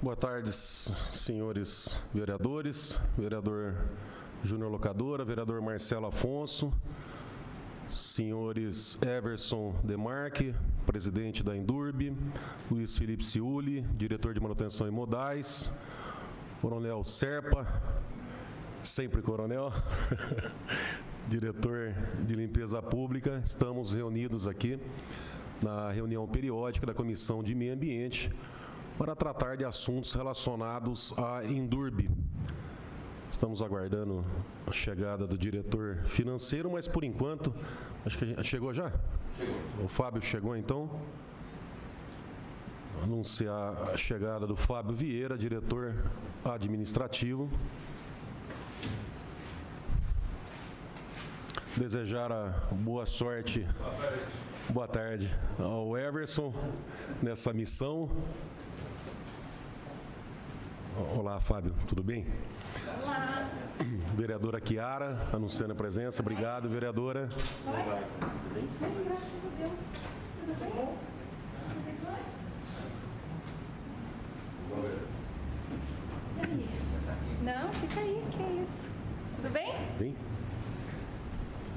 Boa tarde, senhores vereadores, vereador Júnior Locadora, vereador Marcelo Afonso, senhores Everson Demarque, presidente da Endurbe, Luiz Felipe Ciuli, diretor de manutenção e modais, Coronel Serpa, sempre coronel, diretor de limpeza pública. Estamos reunidos aqui na reunião periódica da Comissão de Meio Ambiente para tratar de assuntos relacionados à Endurbe. Estamos aguardando a chegada do diretor financeiro, mas por enquanto, acho que chegou já? Chegou. O Fábio chegou então. Anunciar a chegada do Fábio Vieira, diretor administrativo. Desejar a boa sorte, boa tarde ao Everson nessa missão. Olá, Fábio, tudo bem? Olá. Vereadora Chiara, anunciando a presença. Obrigado, vereadora. Tudo bem? Graças a Deus. Tudo bem? Não, fica aí, que é isso. Tudo bem? Bem.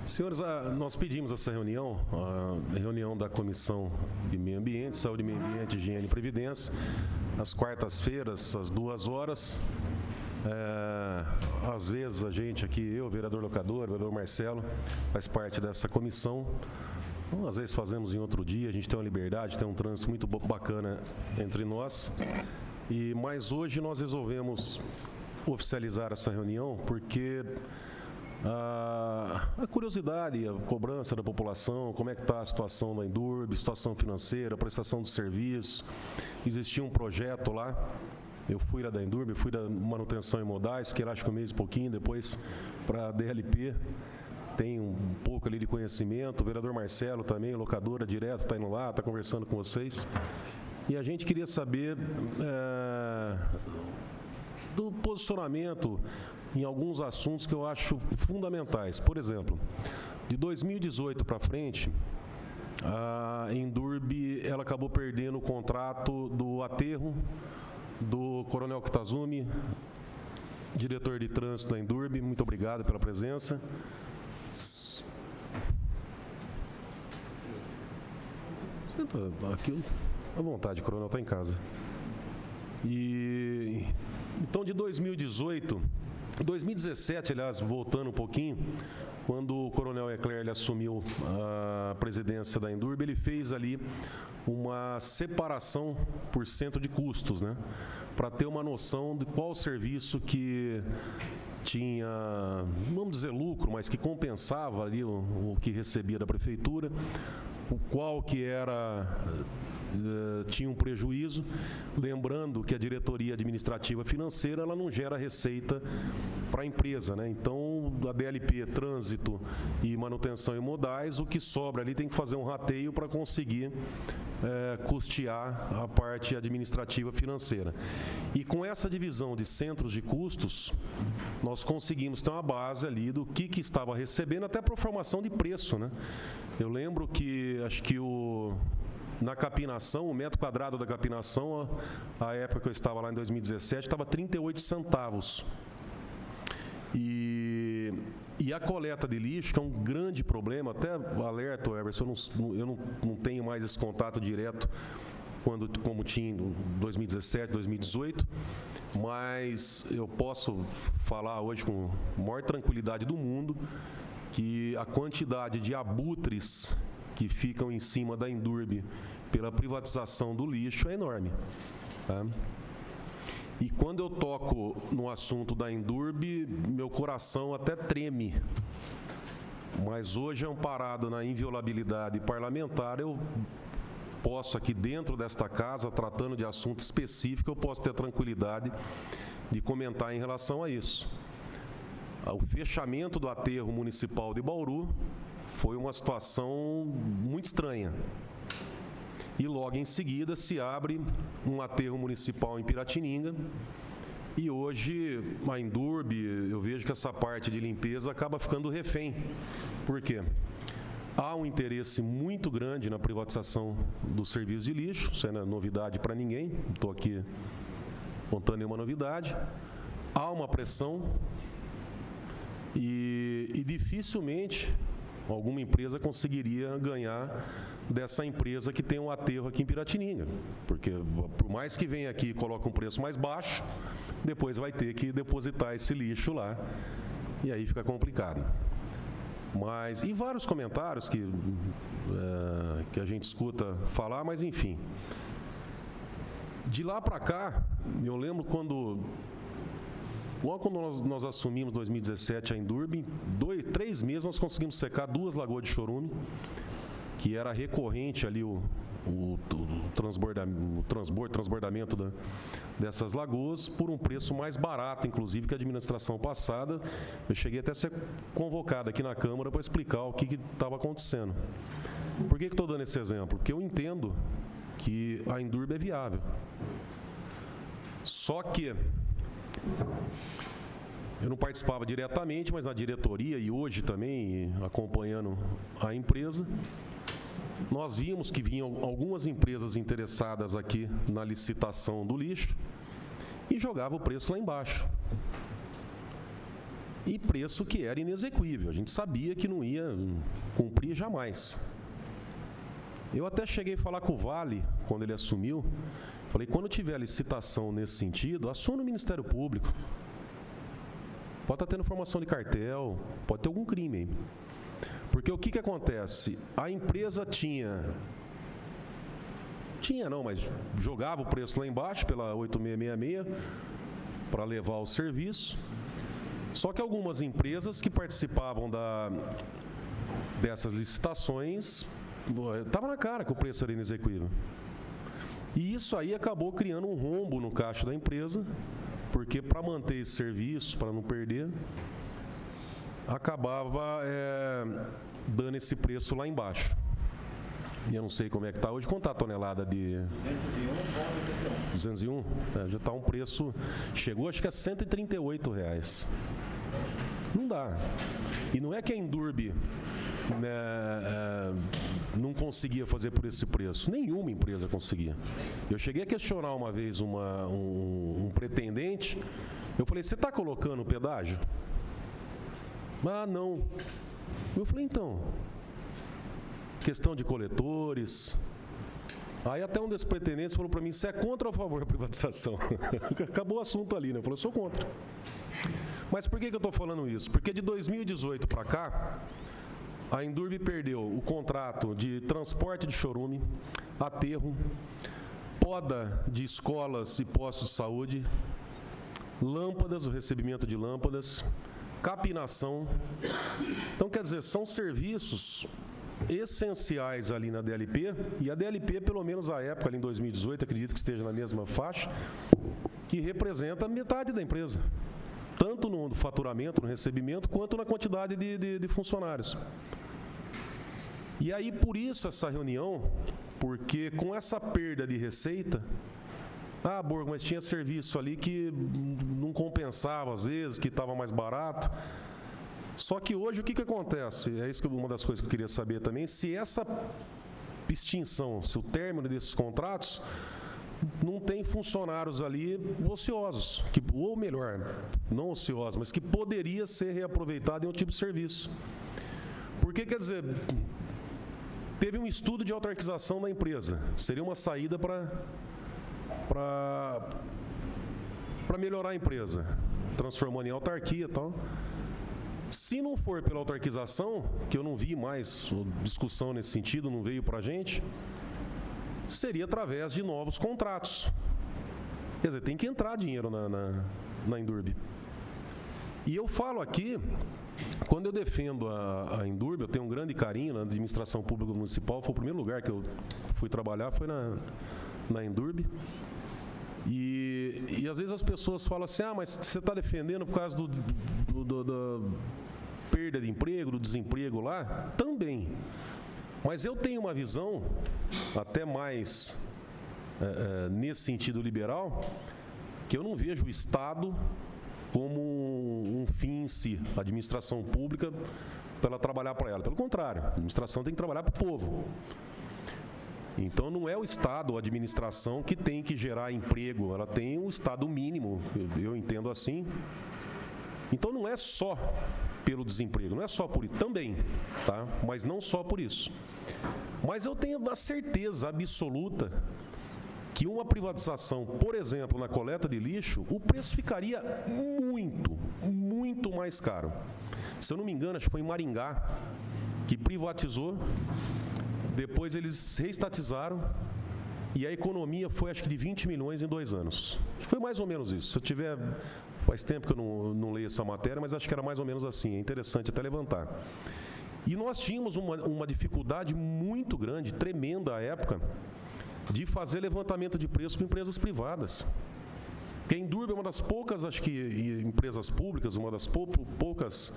Senhores, nós pedimos essa reunião, a reunião da Comissão de Meio Ambiente, Saúde, Meio Ambiente, Higiene e Previdência, às quartas-feiras, às 14h. Às vezes a gente aqui, eu, vereador Locador, vereador Marcelo, faz parte dessa comissão. Então, às vezes fazemos em outro dia, a gente tem uma liberdade, tem um trânsito muito bacana entre nós. Mas hoje nós resolvemos oficializar essa reunião porque a curiosidade, a cobrança da população, como é que está a situação da Endurbe, situação financeira, prestação de serviços. Existia um projeto lá, eu fui lá da Endurbe, fui da manutenção e modais, fiquei lá acho que um mês e pouquinho, depois para a DLP, tem um pouco ali de conhecimento, o vereador Marcelo também, locadora direto, está indo lá, está conversando com vocês. E a gente queria saber do posicionamento em alguns assuntos que eu acho fundamentais. Por exemplo, de 2018 para frente, a Endurbe ela acabou perdendo o contrato do aterro do Coronel Kitazumi, diretor de trânsito da Endurbe. Muito obrigado pela presença. Aqui, à vontade, Coronel, está em casa. Então, de 2017, aliás, voltando um pouquinho, quando o Coronel Ecler ele assumiu a presidência da Endurbe, ele fez ali uma separação por centro de custos, né? Para ter uma noção de qual serviço que tinha, vamos dizer, lucro, mas que compensava ali o que recebia da prefeitura, o qual que era tinha um prejuízo, lembrando que a diretoria administrativa financeira ela não gera receita para a empresa, né? Então, a DLP, trânsito e manutenção e modais, o que sobra ali tem que fazer um rateio para conseguir custear a parte administrativa financeira. E com essa divisão de centros de custos, nós conseguimos ter uma base ali do que estava recebendo, até para formação de preço, né? Eu lembro que, acho que na capinação, o metro quadrado da capinação, a época que eu estava lá em 2017, estava 38 centavos. E a coleta de lixo, que é um grande problema, até alerto, Everson, eu não tenho mais esse contato direto como tinha em 2017, 2018, mas eu posso falar hoje com a maior tranquilidade do mundo que a quantidade de abutres que ficam em cima da Endurbe pela privatização do lixo é enorme. Tá? E quando eu toco no assunto da Endurbe, meu coração até treme. Mas hoje, amparado na inviolabilidade parlamentar, eu posso aqui dentro desta casa, tratando de assunto específico, eu posso ter a tranquilidade de comentar em relação a isso. O fechamento do aterro municipal de Bauru foi uma situação muito estranha. E logo em seguida se abre um aterro municipal em Piratininga. E hoje a Endurbe, eu vejo que essa parte de limpeza acaba ficando refém. Por quê? Há um interesse muito grande na privatização do serviço de lixo, isso não é novidade para ninguém. Estou aqui contando nenhuma novidade. Há uma pressão e dificilmente alguma empresa conseguiria ganhar dessa empresa que tem um aterro aqui em Piratininga. Porque por mais que venha aqui e coloque um preço mais baixo, depois vai ter que depositar esse lixo lá. E aí fica complicado. Mas, e vários comentários que a gente escuta falar, mas enfim. De lá para cá, eu lembro logo quando nós assumimos em 2017 a Endurbe, 3 meses nós conseguimos secar 2 lagoas de chorume, que era recorrente ali o transbordamento dessas lagoas, por um preço mais barato, inclusive, que a administração passada. Eu cheguei até a ser convocado aqui na Câmara para explicar o que estava acontecendo. Por que estou dando esse exemplo? Porque eu entendo que a Endurbe é viável. Só que eu não participava diretamente, mas na diretoria e hoje também, acompanhando a empresa, nós vimos que vinham algumas empresas interessadas aqui na licitação do lixo e jogavam o preço lá embaixo. E preço que era inexequível, a gente sabia que não ia cumprir jamais. Eu até cheguei a falar com o Vale, quando ele assumiu, falei, quando tiver licitação nesse sentido, assuma o Ministério Público. Pode estar tendo formação de cartel, pode ter algum crime aí. Porque o que acontece? A empresa mas jogava o preço lá embaixo pela 8666 para levar o serviço. Só que algumas empresas que participavam dessas licitações, estava na cara que o preço era inexequível. E isso aí acabou criando um rombo no caixa da empresa, porque para manter esse serviço, para não perder, acabava dando esse preço lá embaixo. E eu não sei como é que está hoje. Quanto está a tonelada de... 201? Já está um preço... Chegou, acho que a R$ 138. Não dá. E não é que a Endurbe não conseguia fazer por esse preço. Nenhuma empresa conseguia. Eu cheguei a questionar uma vez um pretendente. Eu falei, você está colocando pedágio? Ah, não. Eu falei, então, questão de coletores. Aí até um desses pretendentes falou para mim, você é contra ou a favor da privatização? Acabou o assunto ali, né? Eu falei, eu sou contra. Mas por que eu estou falando isso? Porque de 2018 para cá, a Endurbe perdeu o contrato de transporte de chorume, aterro, poda de escolas e postos de saúde, lâmpadas, o recebimento de lâmpadas, capinação. Então, quer dizer, são serviços essenciais ali na DLP, e a DLP, pelo menos à época, ali em 2018, acredito que esteja na mesma faixa, que representa metade da empresa, tanto no faturamento, no recebimento, quanto na quantidade de funcionários. E aí, por isso, essa reunião, porque com essa perda de receita, Borgo, mas tinha serviço ali que não compensava às vezes, que estava mais barato. Só que hoje o que acontece? É isso que uma das coisas que eu queria saber também, se essa extinção, se o término desses contratos, não tem funcionários ali ociosos, ou melhor, não ociosos, mas que poderia ser reaproveitado em outro tipo de serviço. Porque, quer dizer, teve um estudo de autarquização da empresa, seria uma saída para melhorar a empresa, transformando em autarquia e tal. Se não for pela autarquização, que eu não vi mais discussão nesse sentido, não veio para a gente, seria através de novos contratos. Quer dizer, tem que entrar dinheiro na Endurbe. E eu falo aqui, quando eu defendo a Endurbe, eu tenho um grande carinho na administração pública municipal, foi o primeiro lugar que eu fui trabalhar, foi na Endurbe. E às vezes as pessoas falam assim, mas você está defendendo por causa da perda de emprego, do desemprego lá? Também. Mas eu tenho uma visão, até mais nesse sentido liberal, que eu não vejo o Estado como um fim em si, a administração pública, para ela trabalhar para ela. Pelo contrário, a administração tem que trabalhar para o povo. Então, não é o Estado ou a administração que tem que gerar emprego, ela tem um Estado mínimo, eu entendo assim. Então, não é só pelo desemprego, não é só por isso, também, tá? Mas não só por isso. Mas eu tenho a certeza absoluta que uma privatização, por exemplo, na coleta de lixo, o preço ficaria muito mais caro. Se eu não me engano, acho que foi em Maringá que privatizou, depois eles reestatizaram e a economia foi, acho que, de 20 milhões em 2 anos. Acho que foi mais ou menos isso. Se eu tiver... Faz tempo que eu não leio essa matéria, mas acho que era mais ou menos assim. É interessante até levantar. E nós tínhamos uma dificuldade muito grande, tremenda à época, de fazer levantamento de preço com empresas privadas. Porque a Endurbe é uma das poucas, acho que, empresas públicas, uma das poucas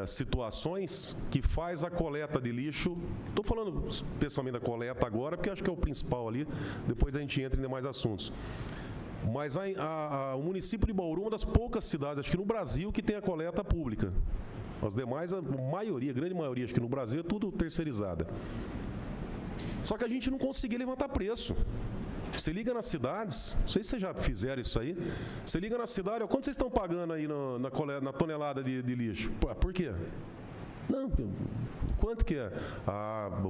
situações que faz a coleta de lixo. Estou falando especialmente da coleta agora, porque acho que é o principal ali, depois a gente entra em demais assuntos. Mas o município de Bauru é uma das poucas cidades, acho que no Brasil, que tem a coleta pública. As demais, a grande maioria, acho que no Brasil, é tudo terceirizada. Só que a gente não conseguia levantar preço. Você liga nas cidades, não sei se vocês já fizeram isso aí, você liga na cidade, quanto vocês estão pagando aí na tonelada de lixo? Por quê? Não, quanto que é?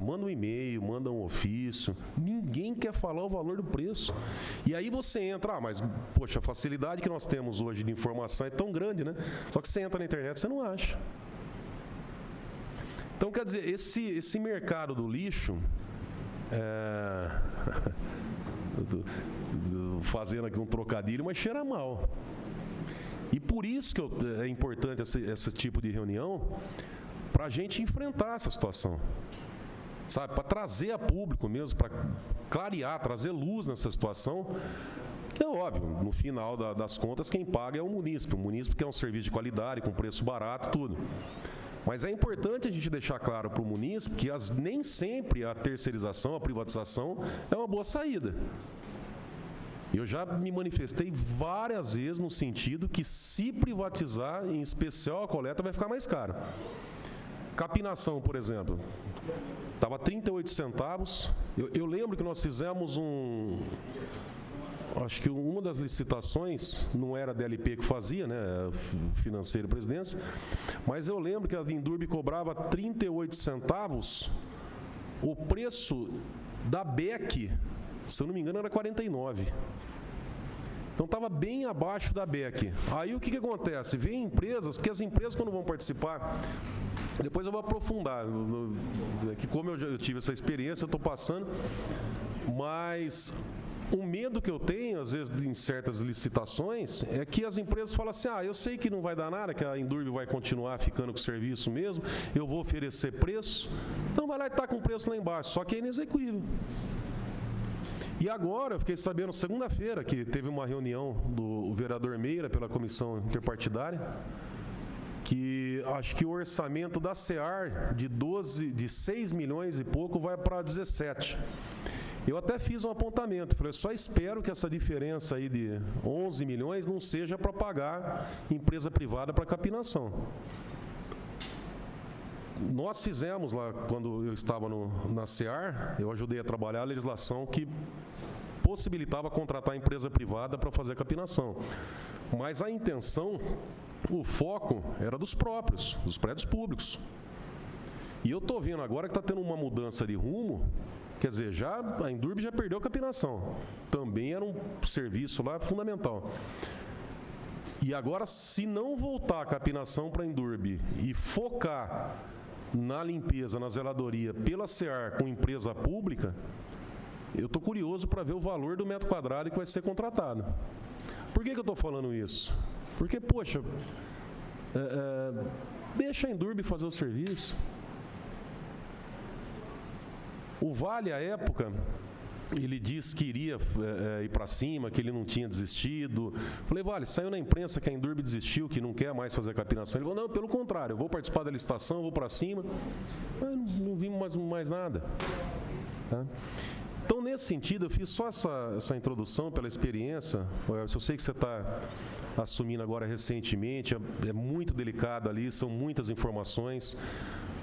Manda um e-mail, manda um ofício. Ninguém quer falar o valor do preço. E aí você entra, mas, poxa, a facilidade que nós temos hoje de informação é tão grande, né? Só que você entra na internet e você não acha. Então, quer dizer, esse mercado do lixo, fazendo aqui um trocadilho, mas cheira mal. E por isso que é importante esse tipo de reunião, para a gente enfrentar essa situação, sabe? Para trazer a público mesmo, para clarear, trazer luz nessa situação, que é óbvio, no final das contas, quem paga é o munícipe quer um serviço de qualidade, com preço barato, tudo. Mas é importante a gente deixar claro para o munícipe que nem sempre a terceirização, a privatização é uma boa saída. Eu já me manifestei várias vezes no sentido que, se privatizar, em especial a coleta, vai ficar mais caro. Capinação, por exemplo, estava 38 centavos. Eu lembro que nós fizemos acho que uma das licitações, não era a DLP que fazia, né, financeiro e presidência, mas eu lembro que a Endurbe cobrava 38 centavos, o preço da BEC, se eu não me engano, era 49. Então estava bem abaixo da BEC. Aí o que acontece? Vem empresas, porque as empresas, quando vão participar, depois eu vou aprofundar, que como eu tive essa experiência, eu estou passando, mas o medo que eu tenho, às vezes, em certas licitações, é que as empresas falam assim, eu sei que não vai dar nada, que a Endurbe vai continuar ficando com o serviço mesmo, eu vou oferecer preço, então vai lá e está com o preço lá embaixo, só que é inexequível. E agora, eu fiquei sabendo, segunda-feira, que teve uma reunião do vereador Meira pela comissão interpartidária, que acho que o orçamento da SEAR de 6 milhões e pouco vai para 17. Eu até fiz um apontamento, falei, só espero que essa diferença aí de 11 milhões não seja para pagar empresa privada para capinação. Nós fizemos lá, quando eu estava na SEAR, eu ajudei a trabalhar a legislação que possibilitava contratar a empresa privada para fazer a capinação. Mas a intenção, o foco era dos prédios públicos. E eu estou vendo agora que está tendo uma mudança de rumo, quer dizer, a Endurbe já perdeu a capinação. Também era um serviço lá fundamental. E agora, se não voltar a capinação para a Endurbe e focar na limpeza, na zeladoria, pela SEAR com empresa pública, eu estou curioso para ver o valor do metro quadrado que vai ser contratado. Por que eu estou falando isso? Porque, poxa, deixa a Endurbe fazer o serviço. O Vale, à época, ele disse que iria ir para cima, que ele não tinha desistido. Falei, Vale, saiu na imprensa que a Endurbe desistiu, que não quer mais fazer a capinação. Ele falou, não, pelo contrário, eu vou participar da licitação, vou para cima. Mas não vimos mais nada. Tá? Então, nesse sentido, eu fiz só essa introdução pela experiência. Eu sei que você está assumindo agora recentemente, é muito delicado ali, são muitas informações.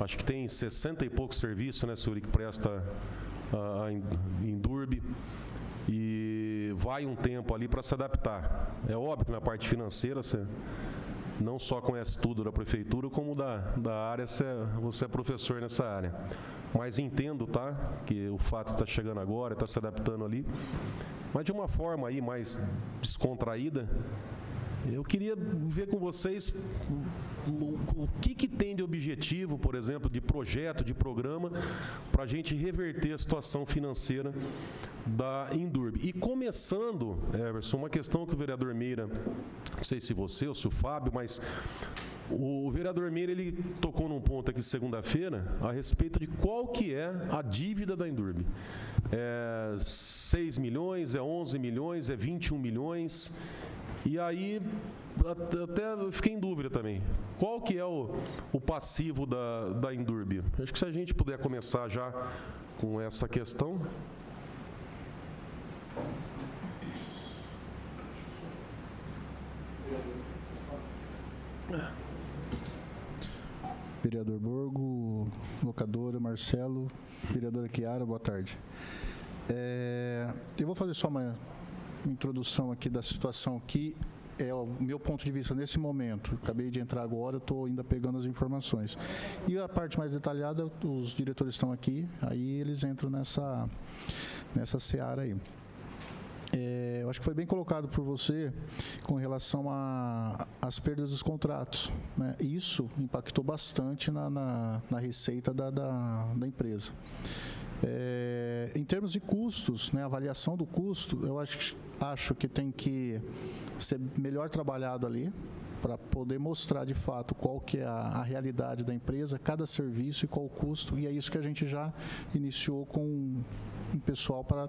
Acho que tem 60 e poucos serviços, né, senhor, que presta a Indurb, e vai um tempo ali para se adaptar. É óbvio que na parte financeira você não só conhece tudo da prefeitura, como da área, você é professor nessa área. Mas entendo, tá, que o fato de estar chegando agora, está se adaptando ali, mas de uma forma aí mais descontraída. Eu queria ver com vocês o que tem de objetivo, por exemplo, de projeto, de programa, para a gente reverter a situação financeira da Indurb. E começando, Everson, uma questão que o vereador Meira, não sei se você ou se o Fábio, mas o vereador Meira, ele tocou num ponto aqui segunda-feira a respeito de qual que é a dívida da Indurb. É 6 milhões, é 11 milhões, é 21 milhões... E aí, até fiquei em dúvida também. Qual que é o passivo da Indurb? Acho que se a gente puder começar já com essa questão. Vereador Borgo, locadora Marcelo, vereadora Chiara, boa tarde. Eu vou fazer só uma introdução aqui da situação que é o meu ponto de vista nesse momento. Acabei de entrar agora, estou ainda pegando as informações. E a parte mais detalhada, os diretores estão aqui, aí eles entram nessa seara aí. Eu acho que foi bem colocado por você com relação às perdas dos contratos, né? Isso impactou bastante na receita da empresa. Em termos de custos, né, avaliação do custo, eu acho que tem que ser melhor trabalhado ali para poder mostrar de fato qual que é a realidade da empresa, cada serviço e qual o custo, e é isso que a gente já iniciou com o pessoal para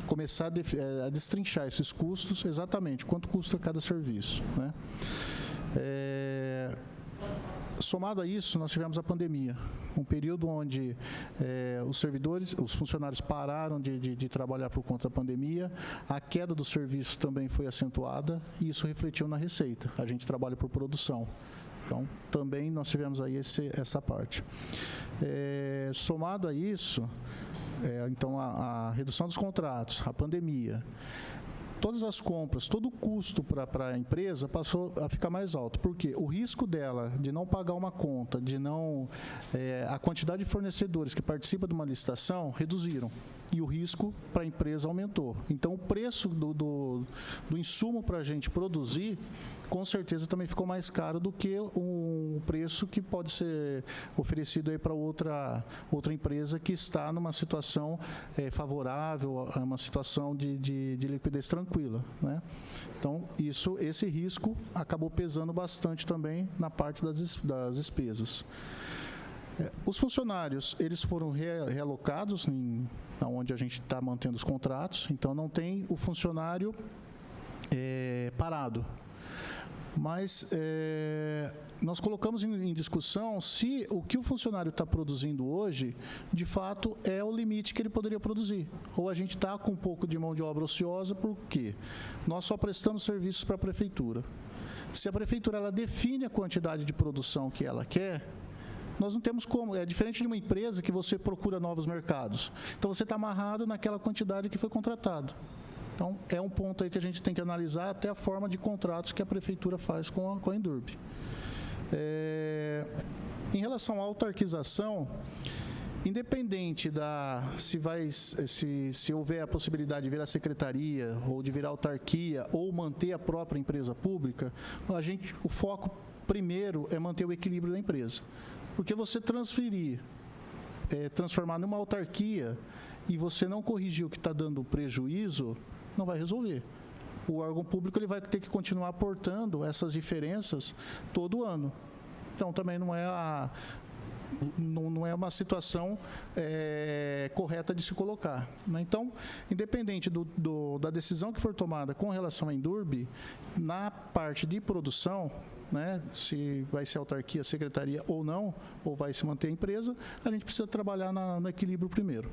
começar a destrinchar esses custos, exatamente quanto custa cada serviço, né? Somado a isso, nós tivemos a pandemia, um período onde os funcionários pararam de trabalhar por conta da pandemia, a queda do serviço também foi acentuada e isso refletiu na receita. A gente trabalha por produção. Então, também nós tivemos aí essa parte. Somado a isso, então a redução dos contratos, a pandemia, todas as compras, todo o custo para a empresa passou a ficar mais alto. Por quê? O risco dela de não pagar uma conta, a quantidade de fornecedores que participam de uma licitação reduziram. E o risco para a empresa aumentou. Então, o preço do insumo para a gente produzir, com certeza também ficou mais caro do que um preço que pode ser oferecido aí para outra empresa que está numa situação favorável, uma situação de liquidez tranquila, né? Então, esse risco acabou pesando bastante também na parte das despesas. Os funcionários, eles foram realocados onde a gente está mantendo os contratos, então não tem o funcionário parado. Mas nós colocamos em discussão se o que o funcionário está produzindo hoje, de fato, é o limite que ele poderia produzir. Ou a gente está com um pouco de mão de obra ociosa, porque nós só prestamos serviços para a prefeitura. Se a prefeitura ela define a quantidade de produção que ela quer, nós não temos como. É diferente de uma empresa que você procura novos mercados. Então, você está amarrado naquela quantidade que foi contratado. Então, é um ponto aí que a gente tem que analisar até a forma de contratos que a prefeitura faz com a Indurb. Em relação à autarquização, independente se houver a possibilidade de virar secretaria ou de virar autarquia ou manter a própria empresa pública, o foco primeiro é manter o equilíbrio da empresa. Porque você transformar numa autarquia e você não corrigir o que está dando prejuízo, não vai resolver. O órgão público ele vai ter que continuar aportando essas diferenças todo ano. Então, também não é uma situação correta de se colocar, né? Então, independente da decisão que for tomada com relação à Indurb, na parte de produção, né, se vai ser autarquia, secretaria ou não, ou vai se manter a empresa, a gente precisa trabalhar no equilíbrio primeiro.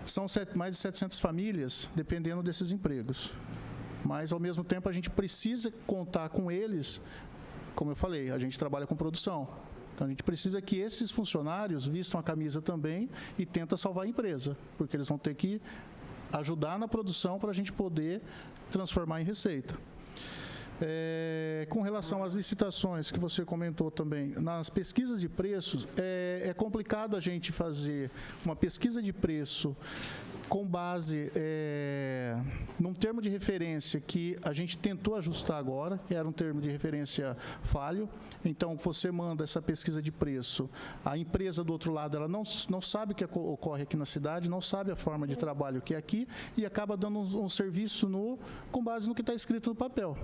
São mais de 700 famílias dependendo desses empregos. Mas, ao mesmo tempo, a gente precisa contar com eles. Como eu falei, a gente trabalha com produção. Então, a gente precisa que esses funcionários vistam a camisa também e tentem salvar a empresa, porque eles vão ter que ajudar na produção para a gente poder transformar em receita. Com relação às licitações que você comentou também, nas pesquisas de preços, é complicado a gente fazer uma pesquisa de preço com base num termo de referência que a gente tentou ajustar agora, que era um termo de referência falho. Então, você manda essa pesquisa de preço, a empresa do outro lado ela não sabe o que ocorre aqui na cidade, não sabe a forma de trabalho que é aqui e acaba dando um serviço com base no que está escrito no papel.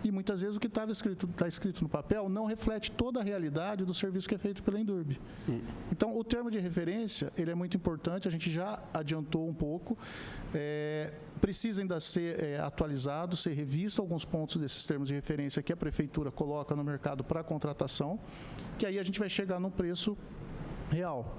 E muitas vezes o que está escrito no papel não reflete toda a realidade do serviço que é feito pela Endurbe. Então, o termo de referência ele é muito importante, a gente já adiantou um pouco, precisa ainda ser atualizado, ser revisto alguns pontos desses termos de referência que a Prefeitura coloca no mercado para contratação, que aí a gente vai chegar num preço real.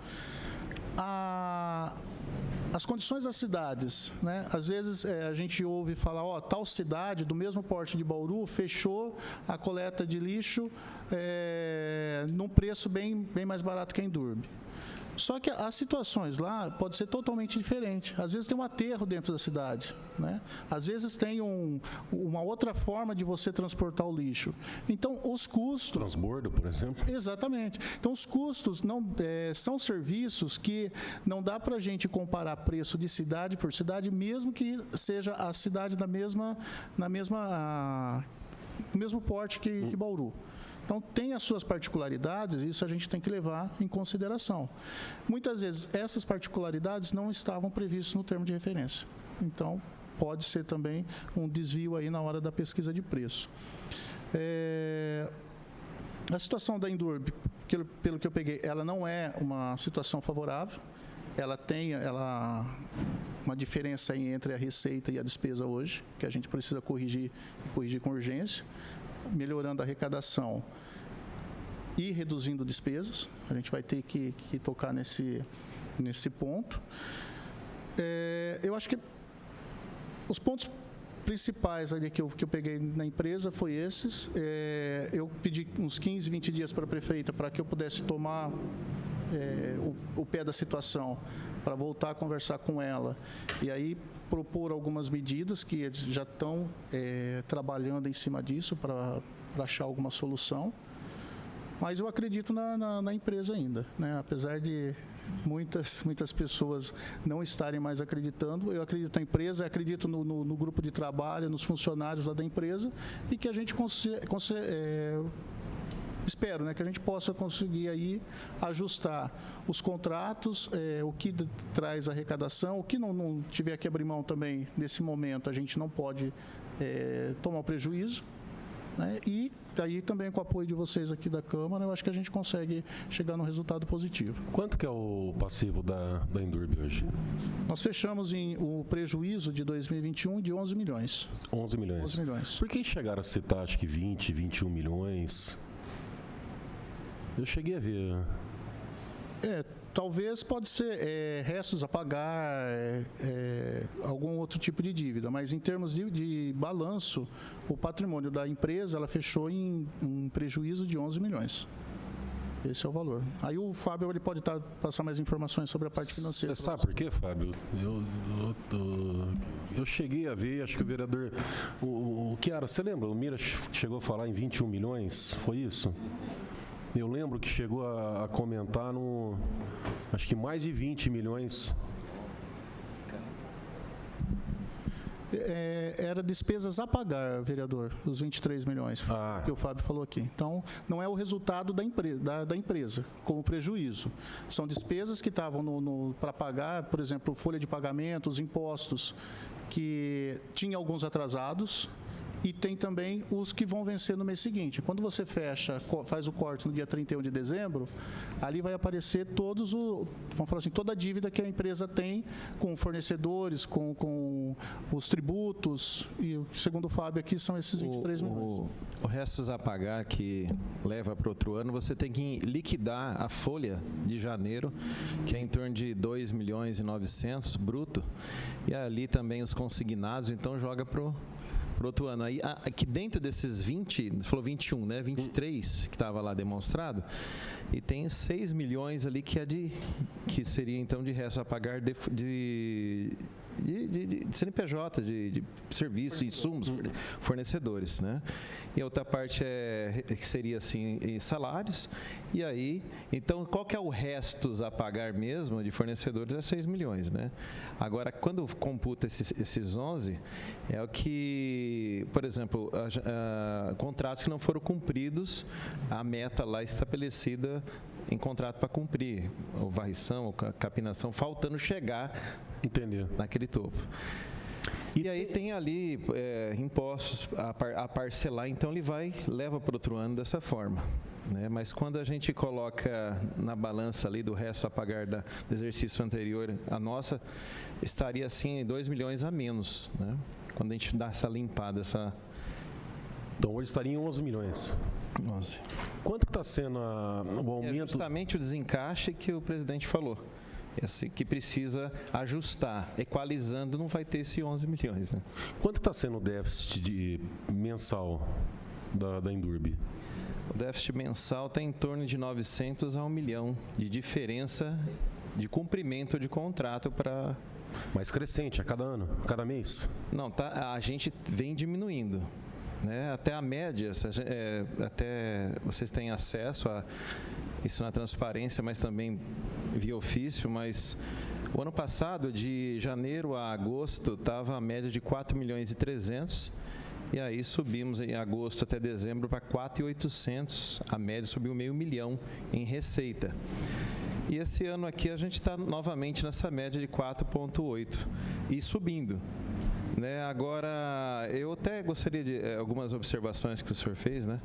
As condições das cidades, né? Às vezes a gente ouve falar, tal cidade do mesmo porte de Bauru fechou a coleta de lixo num preço bem mais barato que a Endurbe. Só que as situações lá podem ser totalmente diferentes. Às vezes tem um aterro dentro da cidade, né? Às vezes tem uma outra forma de você transportar o lixo. Então, os custos... Transbordo, por exemplo? Exatamente. Então, os custos são serviços que não dá para a gente comparar preço de cidade por cidade, mesmo que seja a cidade no mesmo porte que Bauru. Então, tem as suas particularidades e isso a gente tem que levar em consideração. Muitas vezes, essas particularidades não estavam previstas no termo de referência. Então, pode ser também um desvio aí na hora da pesquisa de preço. A situação da Endurbe, pelo que eu peguei, ela não é uma situação favorável. Ela tem uma diferença aí entre a receita e a despesa hoje, que a gente precisa corrigir com urgência, melhorando a arrecadação e reduzindo despesas. A gente vai ter que tocar nesse ponto. Eu acho que os pontos principais ali que eu peguei na empresa foi esses. Eu pedi uns 15, 20 dias para a prefeita para que eu pudesse tomar o pé da situação, para voltar a conversar com ela e aí propor algumas medidas que eles já estão trabalhando em cima disso para achar alguma solução. Mas eu acredito na empresa ainda, né? Apesar de muitas pessoas não estarem mais acreditando, eu acredito na empresa, acredito no grupo de trabalho, nos funcionários lá da empresa e que a gente espero, né, que a gente possa conseguir aí ajustar os contratos, o que traz arrecadação, o que não tiver que abrir mão também nesse momento, a gente não pode tomar prejuízo, né? E aí também com o apoio de vocês aqui da Câmara, eu acho que a gente consegue chegar num resultado positivo. Quanto que é o passivo da Endurbe hoje? Nós fechamos o prejuízo de 2021 de 11 milhões. 11 milhões. 11 milhões. Por que chegaram a citar, acho que 20, 21 milhões? Eu cheguei a ver. Talvez pode ser restos a pagar, algum outro tipo de dívida, mas em termos de balanço, o patrimônio da empresa ela fechou em um prejuízo de 11 milhões. Esse é o valor. Aí o Fábio ele pode passar mais informações sobre a parte financeira. Você sabe por quê, Fábio? Eu cheguei a ver, acho que o vereador... O que era? Você lembra? O Mira chegou a falar em 21 milhões? Foi isso? Eu lembro que chegou a comentar acho que mais de 20 milhões. Era despesas a pagar, vereador, os 23 milhões que o Fábio falou aqui. Então, não é o resultado da empresa como prejuízo. São despesas que estavam para pagar, por exemplo, folha de pagamentos, impostos, que tinha alguns atrasados. E tem também os que vão vencer no mês seguinte. Quando você faz o corte no dia 31 de dezembro, ali vai aparecer vamos falar assim, toda a dívida que a empresa tem com fornecedores, com os tributos, e segundo o Fábio aqui são esses 23 milhões. O restos a pagar que leva para outro ano, você tem que liquidar a folha de janeiro, que é em torno de 2 milhões e 900 bruto, e ali também os consignados, então joga para para outro ano. Aí, aqui dentro desses 20, você falou 21, né? 23 que estava lá demonstrado, e tem 6 milhões ali que seria então de resto a pagar de CNPJ, de serviços, insumos, fornecedores, né? E a outra parte que seria assim, salários. E aí, então, qual que é o restos a pagar mesmo de fornecedores? É 6 milhões, né? Agora, quando computa esses 11, é o que, por exemplo, contratos que não foram cumpridos, a meta lá estabelecida em contrato para cumprir, ou varrição, ou capinação, faltando chegar naquele topo. E aí tem ali impostos a parcelar, então ele leva para outro ano dessa forma. Né? Mas quando a gente coloca na balança ali do resto a pagar do exercício anterior, a nossa estaria assim 2 milhões a menos, né? Quando a gente dá essa limpada, Então hoje estaria em 11 milhões. 11. Quanto que está sendo o aumento? É justamente o desencaixe que o presidente falou. Que precisa ajustar. Equalizando, não vai ter esse 11 milhões. Né? Quanto está sendo o déficit mensal da Indurb? O déficit mensal está em torno de 900 a 1 milhão de diferença de cumprimento de contrato para... Mas crescente a cada ano, a cada mês? Não, a gente vem diminuindo. Né? Até a média, até vocês têm acesso a isso na transparência, mas também via ofício, mas o ano passado, de janeiro a agosto, estava a média de 4 milhões e 300, e aí subimos em agosto até dezembro para 4.800, a média subiu meio milhão em receita. E esse ano aqui a gente está novamente nessa média de 4,8 e subindo. Né? Agora, eu até gostaria de algumas observações que o senhor fez, né?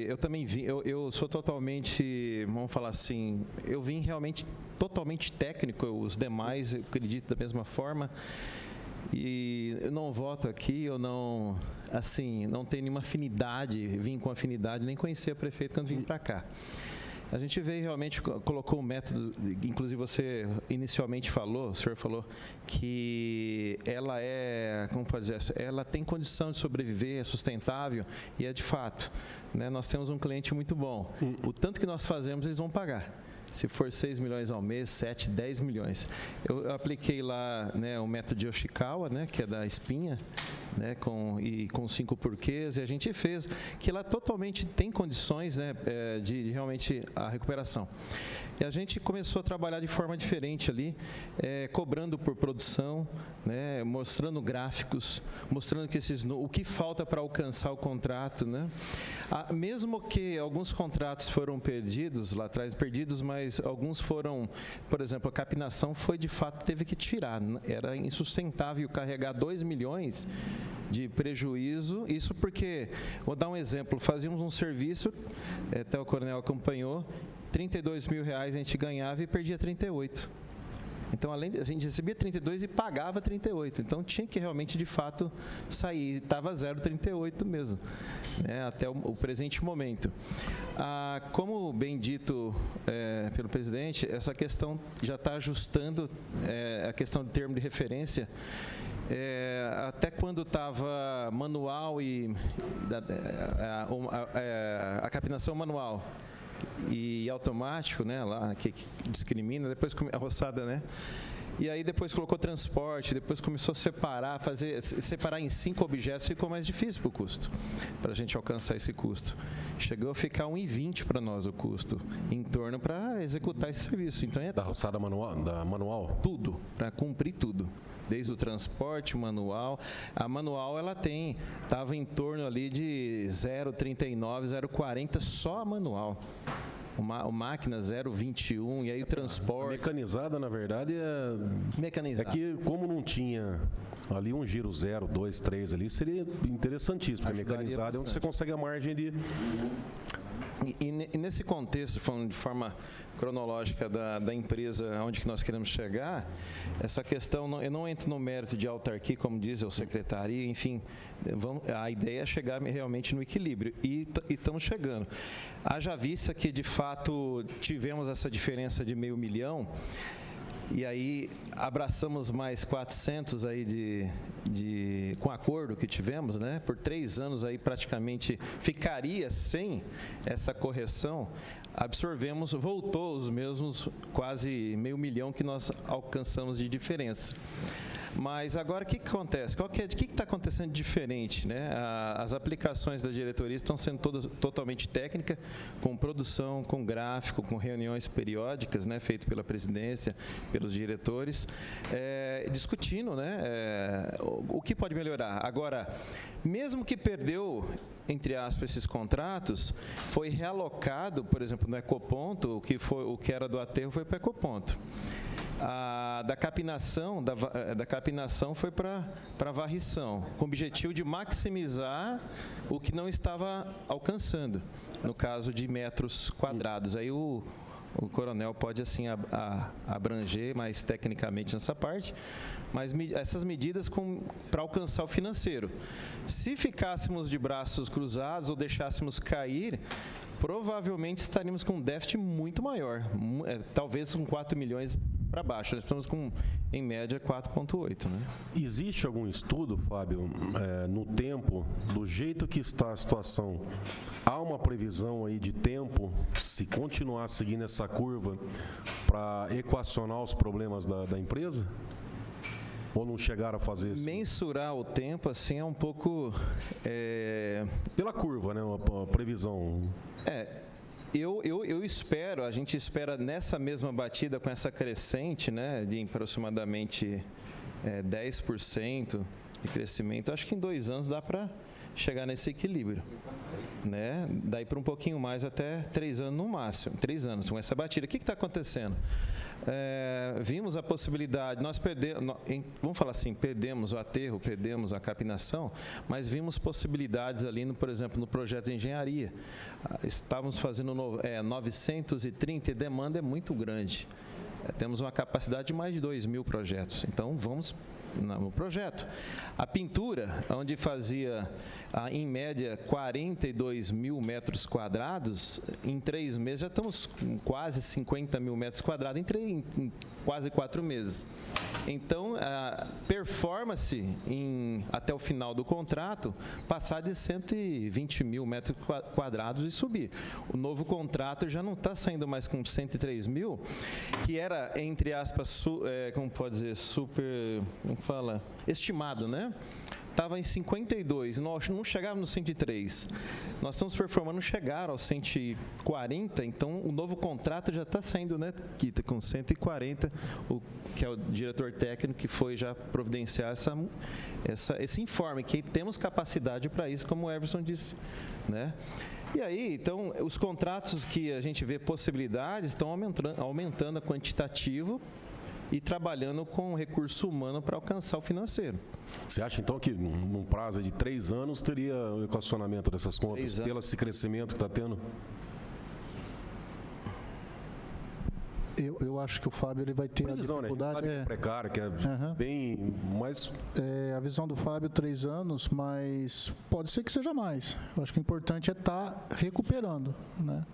Eu também vim, eu sou totalmente, vamos falar assim, eu vim realmente totalmente técnico, os demais, eu acredito da mesma forma, e eu não voto aqui, eu não, assim, não tenho nenhuma afinidade, vim com afinidade, nem conhecia prefeito quando vim para cá. A gente veio realmente, colocou um método, inclusive você inicialmente falou, o senhor falou, que ela como pode dizer, ela tem condição de sobreviver, é sustentável, e é de fato. Né? Nós temos um cliente muito bom. O tanto que nós fazemos, eles vão pagar. Se for 6 milhões ao mês, 7, 10 milhões. Eu apliquei lá, né, o método de Yoshikawa, né, que é da espinha, né, com 5 porquês, e a gente fez, que ela totalmente tem condições, né, de realmente a recuperação. E a gente começou a trabalhar de forma diferente ali, cobrando por produção, né, mostrando gráficos, mostrando que o que falta para alcançar o contrato. Né? Mesmo que alguns contratos foram perdidos lá atrás, mas alguns foram, por exemplo, a capinação foi de fato, teve que tirar, era insustentável carregar 2 milhões de prejuízo, isso porque, vou dar um exemplo, fazíamos um serviço, até o coronel acompanhou, R$32 mil a gente ganhava e perdia 38. Então, a gente recebia 32 e pagava 38. Então, tinha que realmente, de fato, sair. Estava 0,38 mesmo, né, até o presente momento. Como bem dito pelo presidente, essa questão já está ajustando a questão do termo de referência. Até quando estava manual e a capinação manual e automático, né, lá que discrimina, depois a roçada, né? E aí depois colocou transporte, depois começou a separar em 5 objetos, ficou mais difícil para o custo, para a gente alcançar esse custo. Chegou a ficar 1,20 para nós o custo, em torno para executar esse serviço. Então da roçada manual? Tudo, para cumprir tudo. Desde o transporte manual, a manual ela estava em torno ali de 0,39, 0,40 só a manual. Uma máquina 0,21 e aí o transporte. A mecanizada, na verdade, mecanizada. É que como não tinha ali um giro 0, 2, 3 ali, seria interessantíssimo. Porque mecanizada é onde você consegue a margem de... E nesse contexto, falando de forma cronológica da empresa onde que nós queremos chegar, essa questão, eu não entro no mérito de autarquia, como diz a secretaria, enfim, a ideia é chegar realmente no equilíbrio, e estamos chegando. Haja vista que, de fato, tivemos essa diferença de 500 mil, E aí abraçamos mais 400 aí com acordo que tivemos, né? Por 3 anos aí praticamente ficaria sem essa correção. Absorvemos, voltou os mesmos quase R$500 mil que nós alcançamos de diferença. Mas agora o que acontece? O que está acontecendo de diferente, né? As aplicações da diretoria estão sendo todas totalmente técnicas, com produção, com gráfico, com reuniões periódicas, né, feitas pela presidência, pelos diretores, discutindo, né, o que pode melhorar. Agora, mesmo que perdeu, entre aspas, esses contratos, foi realocado, por exemplo, no Ecoponto, o que era do aterro foi para o Ecoponto. Da capinação foi para a varrição, com o objetivo de maximizar o que não estava alcançando, no caso de metros quadrados. Aí o coronel pode assim abranger mais tecnicamente nessa parte, mas essas medidas para alcançar o financeiro. Se ficássemos de braços cruzados ou deixássemos cair, provavelmente estaríamos com um déficit muito maior, talvez com 4 milhões para baixo. Nós estamos com, em média, 4,8. Né? Existe algum estudo, Fábio, no tempo, do jeito que está a situação, há uma previsão aí de tempo, se continuar seguindo essa curva, para equacionar os problemas da empresa? Ou não chegaram a fazer isso? Mensurar o tempo, assim, é um pouco... Pela curva, né? Uma previsão. Eu espero, a gente espera nessa mesma batida, com essa crescente, né, de aproximadamente 10% de crescimento, acho que em 2 anos dá para chegar nesse equilíbrio. Né? Daí para um pouquinho mais, até 3 anos no máximo. 3 anos com essa batida. O que está acontecendo? Vimos a possibilidade, vamos falar assim, perdemos o aterro, perdemos a capinação, mas vimos possibilidades ali, por exemplo, no projeto de engenharia. Estávamos fazendo 930 e a demanda é muito grande. Temos uma capacidade de mais de 2.000 projetos. Então, vamos no projeto. A pintura, onde fazia, em média, 42 mil metros quadrados, em 3 meses já estamos com quase 50 mil metros quadrados em quase 4 meses. Então, a performance até o final do contrato, passar de 120 mil metros quadrados e subir. O novo contrato já não está saindo mais com 103 mil, que era, entre aspas, como pode dizer, estimado, né? Estava em 52, nós não chegávamos no 103. Nós estamos performando chegar aos 140, então o novo contrato já está saindo, né, Kita, com 140, que é o diretor técnico que foi já providenciar esse informe, que temos capacidade para isso, como o Everson disse, né? E aí, então, os contratos que a gente vê possibilidades estão aumentando a quantitativo e trabalhando com recurso humano para alcançar o financeiro. Você acha, então, que num prazo de 3 anos teria o equacionamento dessas contas, pelo esse crescimento que está tendo? Eu acho que o Fábio ele vai ter previsão, a dificuldade. Né? A gente sabe que é precário, que é bem mais... A visão do Fábio, 3 anos, mas pode ser que seja mais. Eu acho que o importante é estar recuperando. Né?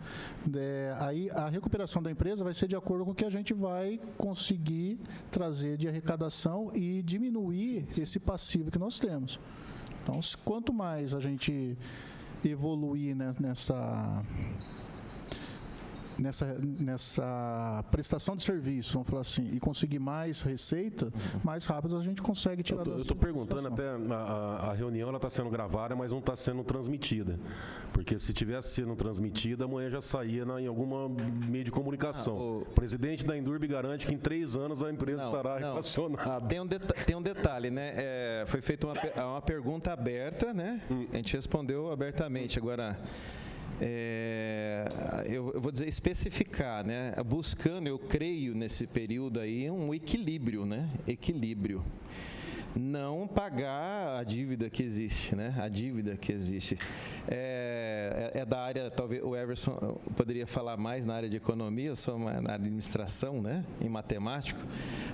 Aí a recuperação da empresa vai ser de acordo com o que a gente vai conseguir trazer de arrecadação e diminuir esse passivo que nós temos. Então, quanto mais a gente evoluir, né, nessa prestação de serviço, vamos falar assim, e conseguir mais receita, mais rápido a gente consegue tirar da situação. Eu estou perguntando, até a reunião está sendo gravada, mas não está sendo transmitida. Porque se tivesse sendo transmitida, amanhã já saía em algum meio de comunicação. O presidente da Endurbe garante que em 3 anos a empresa estará relacionada. Tem um detalhe, né? Foi feita uma pergunta aberta, né? A gente respondeu abertamente. Agora... eu vou dizer, especificar, né? Buscando, eu creio, nesse período aí, um equilíbrio, né? Equilíbrio. Não pagar a dívida que existe, né? A dívida que existe. É da área, talvez o Everson poderia falar mais na área de economia, eu sou na administração, né? Em matemático,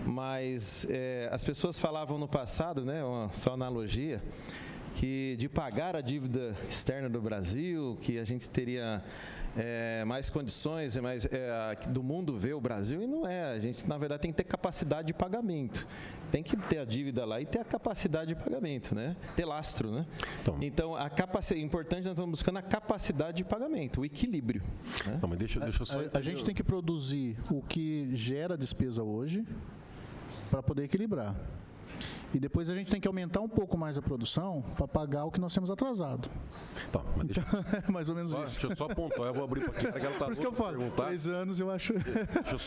mas as pessoas falavam no passado, né? Só analogia, que de pagar a dívida externa do Brasil, que a gente teria mais condições, do mundo ver o Brasil, e não é. A gente, na verdade, tem que ter capacidade de pagamento. Tem que ter a dívida lá e ter a capacidade de pagamento, né? Ter lastro, né? Então é importante, nós estamos buscando a capacidade de pagamento, o equilíbrio. Né? Não, mas deixa eu só A gente tem que produzir o que gera despesa hoje para poder equilibrar. E depois a gente tem que aumentar um pouco mais a produção para pagar o que nós temos atrasado. Tá, mas deixa, Mais ou menos isso. deixa eu só apontar, eu vou abrir para aqui, que ela tá Por isso que eu falo, 3 anos eu acho... Deixa eu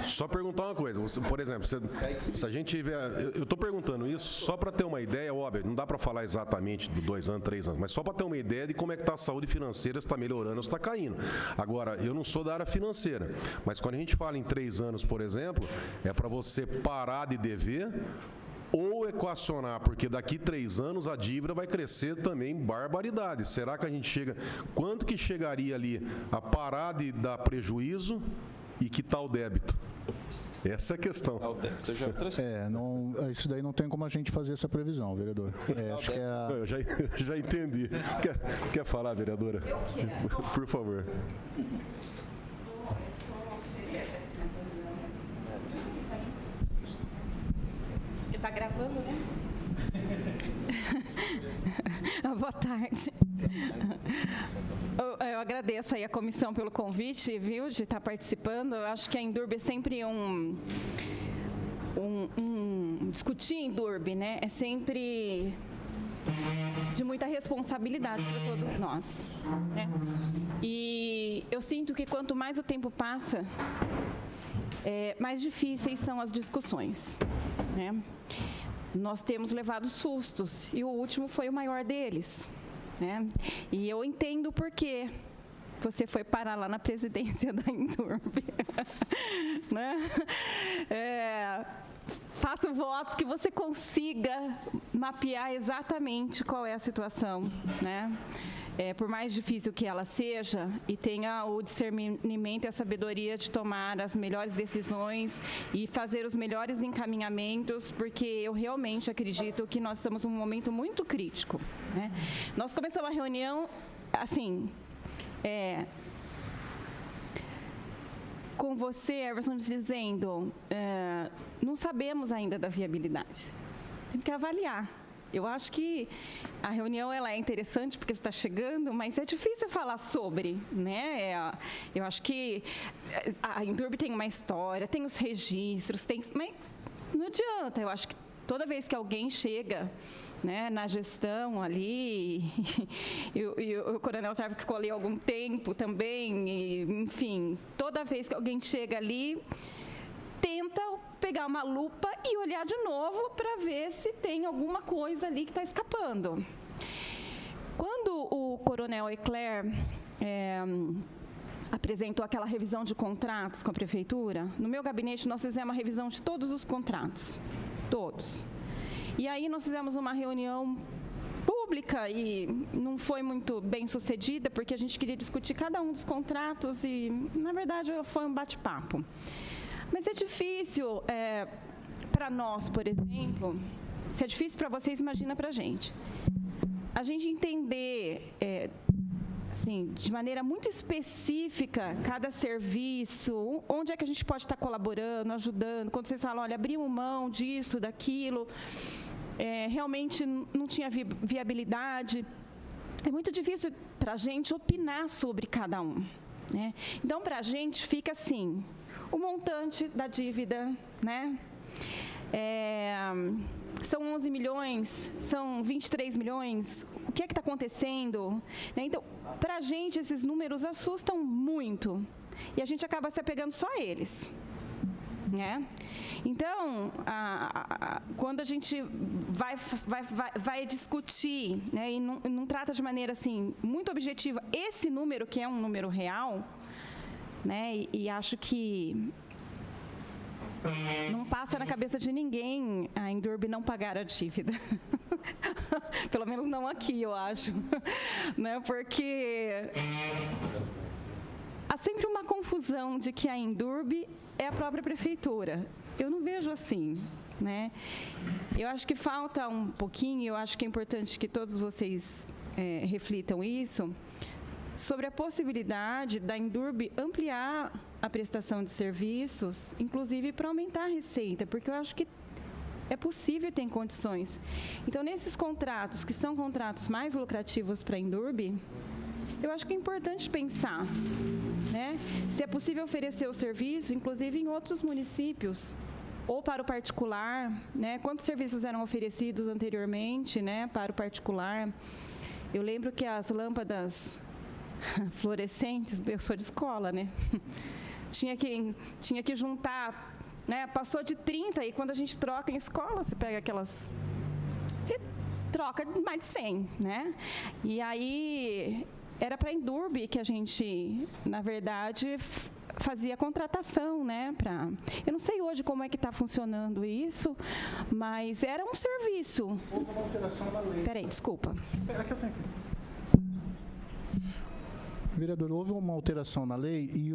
só perguntar uma coisa. Por exemplo, se a gente tiver... Eu estou perguntando isso só para ter uma ideia, óbvio, não dá para falar exatamente de 2 anos, 3 anos, mas só para ter uma ideia de como é que está a saúde financeira, se está melhorando ou se está caindo. Agora, eu não sou da área financeira, mas quando a gente fala em 3 anos, por exemplo, é para você parar de dever ou equacionar, porque daqui 3 anos a dívida vai crescer também barbaridade. Será que a gente chega... Quanto que chegaria ali a parar de dar prejuízo e que tal o débito? Essa é a questão. Isso daí não tem como a gente fazer essa previsão, vereador. Acho que Eu já entendi. Quer falar, vereadora? Eu quero. Por favor. Está gravando, né? Boa tarde. Eu agradeço aí a comissão pelo convite, viu, de estar participando. Eu acho que a Indurb é sempre discutir Indurb, né? É sempre de muita responsabilidade para todos nós, né? E eu sinto que quanto mais o tempo passa, mais difíceis são as discussões, né? Nós temos levado sustos e o último foi o maior deles, né? E eu entendo por quê você foi parar lá na presidência da Indurb, né? Faço votos que você consiga mapear exatamente qual é a situação, né? Por mais difícil que ela seja, e tenha o discernimento e a sabedoria de tomar as melhores decisões e fazer os melhores encaminhamentos, porque eu realmente acredito que nós estamos num momento muito crítico, né? Nós começamos a reunião, assim, com você, Everson, dizendo, não sabemos ainda da viabilidade, tem que avaliar. Eu acho que a reunião ela é interessante porque está chegando, mas é difícil falar sobre, né? Eu acho que a Indurb tem uma história, tem os registros, mas não adianta. Eu acho que toda vez que alguém chega, né, na gestão ali, e o coronel sabe que ficou ali há algum tempo também, e, enfim, toda vez que alguém chega ali, tenta pegar uma lupa e olhar de novo para ver se tem alguma coisa ali que está escapando. Quando o coronel Eclair apresentou aquela revisão de contratos com a prefeitura, no meu gabinete nós fizemos uma revisão de todos os contratos, todos. E aí nós fizemos uma reunião pública e não foi muito bem sucedida, porque a gente queria discutir cada um dos contratos e, na verdade, foi um bate-papo. Mas é difícil para nós, por exemplo, se é difícil para vocês, imagina para a gente. A gente entender, assim, de maneira muito específica, cada serviço, onde é que a gente pode estar colaborando, ajudando. Quando vocês falam, olha, abrimos mão disso, daquilo, realmente não tinha viabilidade. É muito difícil para a gente opinar sobre cada um, né? Então, para a gente fica assim... O montante da dívida, né? São 11 milhões, são 23 milhões, o que é que está acontecendo? Né? Então, para a gente, esses números assustam muito, e a gente acaba se apegando só a eles, né? Então, quando a gente vai discutir, né, e não trata de maneira assim, muito objetiva, esse número, que é um número real, né? E acho que não passa na cabeça de ninguém a Indurb não pagar a dívida. Pelo menos não aqui, eu acho. Né? Porque há sempre uma confusão de que a Indurb é a própria prefeitura. Eu não vejo assim, né? Eu acho que falta um pouquinho, eu acho que é importante que todos vocês reflitam isso, sobre a possibilidade da Indurb ampliar a prestação de serviços, inclusive para aumentar a receita, porque eu acho que é possível ter condições. Então, nesses contratos, que são contratos mais lucrativos para a Indurb, eu acho que é importante pensar, né, se é possível oferecer o serviço, inclusive em outros municípios, ou para o particular, né, quantos serviços eram oferecidos anteriormente, né, para o particular. Eu lembro que as lâmpadas fluorescentes, eu sou de escola, né, tinha que juntar, né, passou de 30 e quando a gente troca em escola, você pega aquelas... Você troca mais de 100, né? E aí era para a Indurb que a gente, na verdade, fazia a contratação, né? Eu não sei hoje como é que está funcionando isso, mas era um serviço. Houve uma alteração da lei. Peraí, desculpa. Aqui eu tenho. Vereador, houve uma alteração na lei e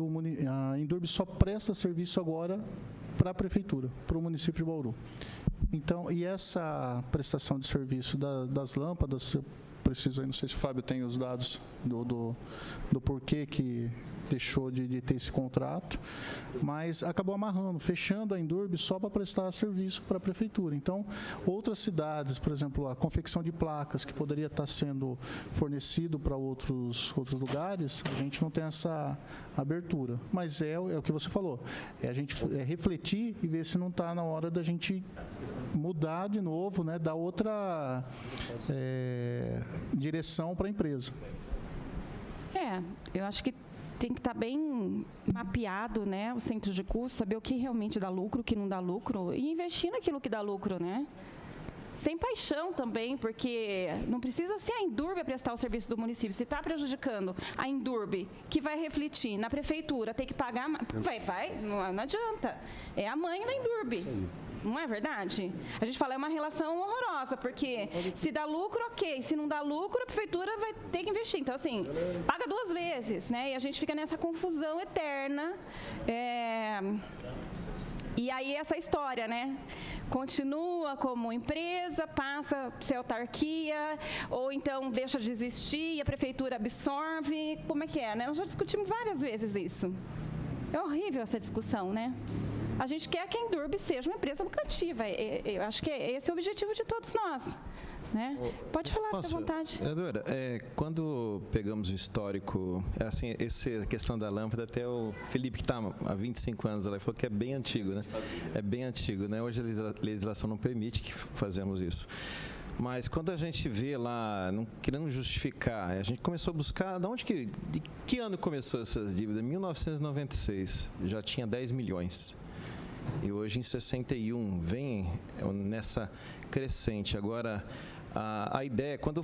a Indurb só presta serviço agora para a prefeitura, para o município de Bauru. Então, e essa prestação de serviço das lâmpadas, eu preciso aí, não sei se o Fábio tem os dados do porquê que deixou de ter esse contrato, mas acabou amarrando, fechando a Indurb só para prestar serviço para a prefeitura. Então, outras cidades, por exemplo, a confecção de placas, que poderia estar sendo fornecido para outros lugares, a gente não tem essa abertura. Mas é o que você falou, a gente refletir e ver se não está na hora da gente mudar de novo, né, dar outra direção para a empresa. Eu acho que tem que estar bem mapeado, né, o centro de custo, saber o que realmente dá lucro, o que não dá lucro, e investir naquilo que dá lucro, né? Sem paixão também, porque não precisa ser a Indurb a prestar o serviço do município. Se está prejudicando a Indurb, que vai refletir na prefeitura, tem que pagar, não adianta. É a mãe da Indurb. Não é verdade? A gente fala, é uma relação horrorosa, porque se dá lucro, ok. Se não dá lucro, a prefeitura vai ter que investir. Então, assim, paga 2 vezes, né? E a gente fica nessa confusão eterna. E aí, essa história, né? Continua como empresa, passa a ser autarquia, ou então deixa de existir e a prefeitura absorve. Como é que é, né? Nós já discutimos várias vezes isso. É horrível essa discussão, né? A gente quer que a Indurb seja uma empresa lucrativa. Eu acho que esse é o objetivo de todos nós. Né? Pode falar, fica à vontade. Vereadora, quando pegamos o histórico, assim, essa questão da lâmpada, até o Felipe, que está há 25 anos lá, falou que é bem antigo, né? É bem antigo, né? Hoje a legislação não permite que fazemos isso. Mas quando a gente vê lá, não querendo justificar, a gente começou a buscar, de que ano começou essas dívidas? 1996, já tinha 10 milhões. E hoje em 61, vem nessa crescente. Agora, a ideia, quando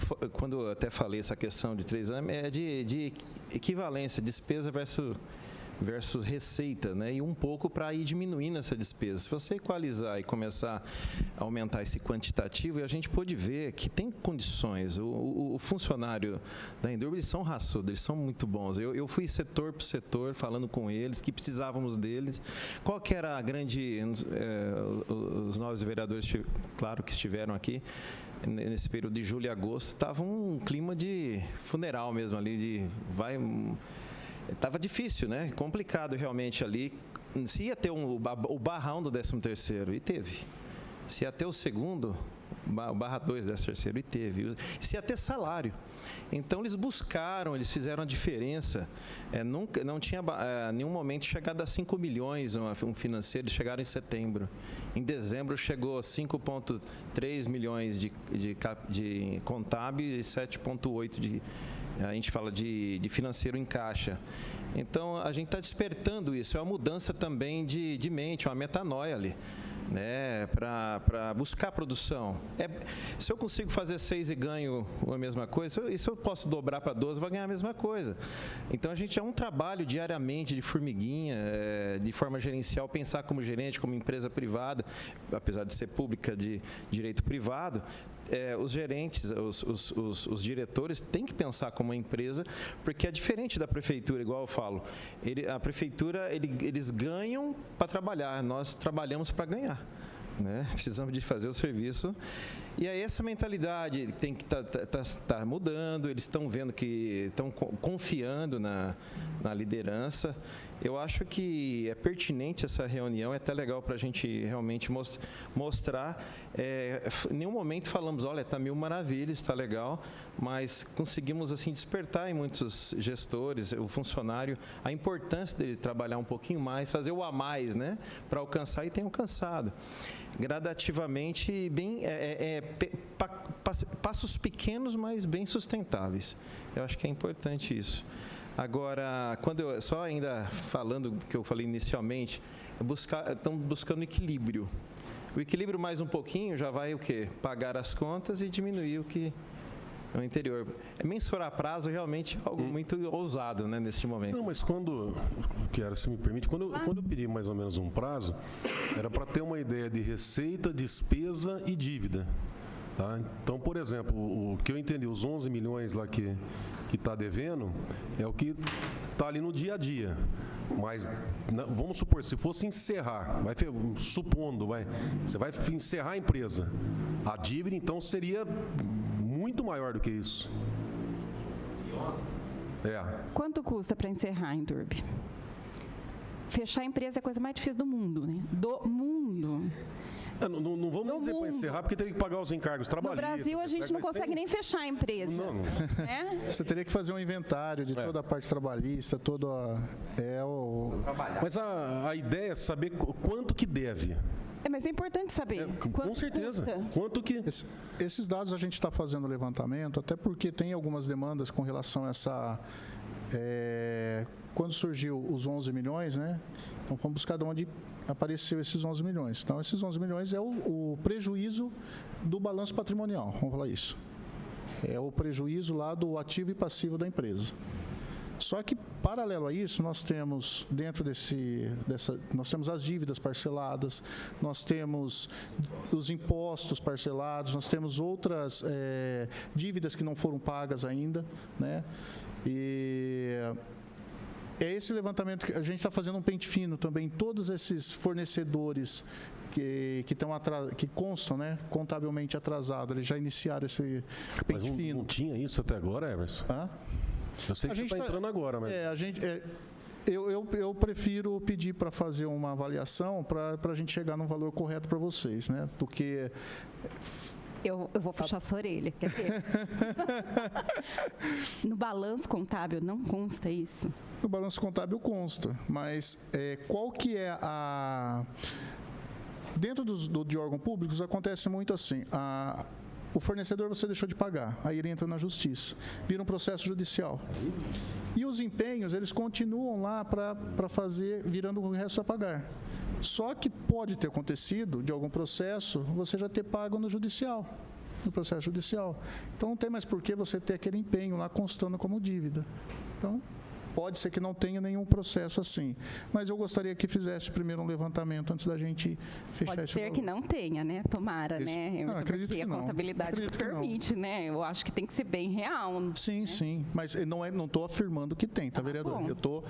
eu até falei essa questão de 3 anos, é de equivalência, despesa versus receita, né? E um pouco para ir diminuindo essa despesa. Se você equalizar e começar a aumentar esse quantitativo, a gente pôde ver que tem condições. O funcionário da Indurb, eles são raçudos, eles são muito bons. Eu fui setor por setor, falando com eles, que precisávamos deles. Qual que era a grande... os novos vereadores, claro, que estiveram aqui, nesse período de julho e agosto, estava um clima de funeral mesmo ali, estava difícil, né? Complicado realmente ali. Se ia ter o barrão do 13º, e teve. Se ia ter o segundo, o barra 2 do 13º, e teve. Se ia ter salário. Então, eles buscaram, eles fizeram a diferença. Não tinha nenhum momento chegado a 5 milhões um financeiro, eles chegaram em setembro. Em dezembro, chegou a 5,3 milhões de contábil e 7,8 a gente fala de financeiro em caixa. Então, a gente está despertando isso. É uma mudança também de mente, uma metanoia ali, né, para buscar produção. Se eu consigo fazer 6 e ganho a mesma coisa, se eu posso dobrar para 12, vou ganhar a mesma coisa. Então, a gente é um trabalho diariamente de formiguinha, de forma gerencial, pensar como gerente, como empresa privada, apesar de ser pública de direito privado, os gerentes, os diretores têm que pensar como uma empresa, porque é diferente da prefeitura, igual eu falo. A prefeitura, eles ganham para trabalhar, nós trabalhamos para ganhar. né? Precisamos de fazer o serviço. E aí essa mentalidade tem que tá mudando, eles estão vendo que estão confiando na liderança. Eu acho que é pertinente essa reunião, é até legal para a gente realmente mostrar. Em nenhum momento falamos, olha, está mil maravilhas, está legal, mas conseguimos assim despertar em muitos gestores, o funcionário, a importância dele trabalhar um pouquinho mais, fazer o a mais, né, para alcançar, e tem alcançado. Gradativamente, passos pequenos, mas bem sustentáveis. Eu acho que é importante isso. Agora, só ainda falando o que eu falei inicialmente, estão buscando equilíbrio. O equilíbrio mais um pouquinho já vai o quê? Pagar as contas e diminuir o que no interior. Mensurar prazo realmente é algo muito ousado, né, neste momento. Não, mas se me permite, quando eu pedi mais ou menos um prazo, era para ter uma ideia de receita, despesa e dívida. Tá? Então, por exemplo, o que eu entendi, os 11 milhões lá que está devendo, é o que está ali no dia a dia. Mas, vamos supor, se fosse encerrar, você vai encerrar a empresa. A dívida, então, seria muito maior do que isso. Quanto custa para encerrar em Durbe? Fechar a empresa é a coisa mais difícil do mundo, né? Do mundo. Não vamos dizer para encerrar, porque teria que pagar os encargos trabalhistas. No Brasil, a gente não consegue nem fechar a empresa. Não. Né? Você teria que fazer um inventário de toda a parte trabalhista, Mas a ideia é saber quanto que deve. Mas é importante saber. Com certeza. Custa. Quanto que... Esses dados a gente está fazendo levantamento, até porque tem algumas demandas com relação a essa... quando surgiu os 11 milhões, né? Então, vamos buscar de onde apareceu esses 11 milhões. Então, esses 11 milhões é o prejuízo do balanço patrimonial, vamos falar isso. É o prejuízo lá do ativo e passivo da empresa. Só que, paralelo a isso, nós temos nós temos as dívidas parceladas, nós temos os impostos parcelados, nós temos outras dívidas que não foram pagas ainda, né? E é esse levantamento que a gente está fazendo um pente fino também em todos esses fornecedores que constam, né, contabilmente atrasados. Eles já iniciaram esse pente fino. Não tinha isso até agora, Everson? Eu sei que você está entrando agora, mas... Eu prefiro pedir para fazer uma avaliação para a gente chegar num valor correto para vocês, né? Do que... Eu vou puxar sua orelha. Quer ver? No balanço contábil não consta isso? No balanço contábil consta, mas qual que é a... Dentro de órgãos públicos acontece muito assim, o fornecedor você deixou de pagar, aí ele entra na justiça, vira um processo judicial. E os empenhos, eles continuam lá para fazer, virando o resto a pagar. Só que pode ter acontecido, de algum processo, você já ter pago no processo judicial. Então, não tem mais por que você ter aquele empenho lá constando como dívida. Então, pode ser que não tenha nenhum processo assim. Mas eu gostaria que fizesse primeiro um levantamento antes da gente fechar pode esse ser valor. Que não tenha, né? Tomara, né? Acredito porque que não. A contabilidade permite, né? Eu acho que tem que ser bem real. Sim, sim. Mas não estou afirmando que tem, tá, vereador? Bom.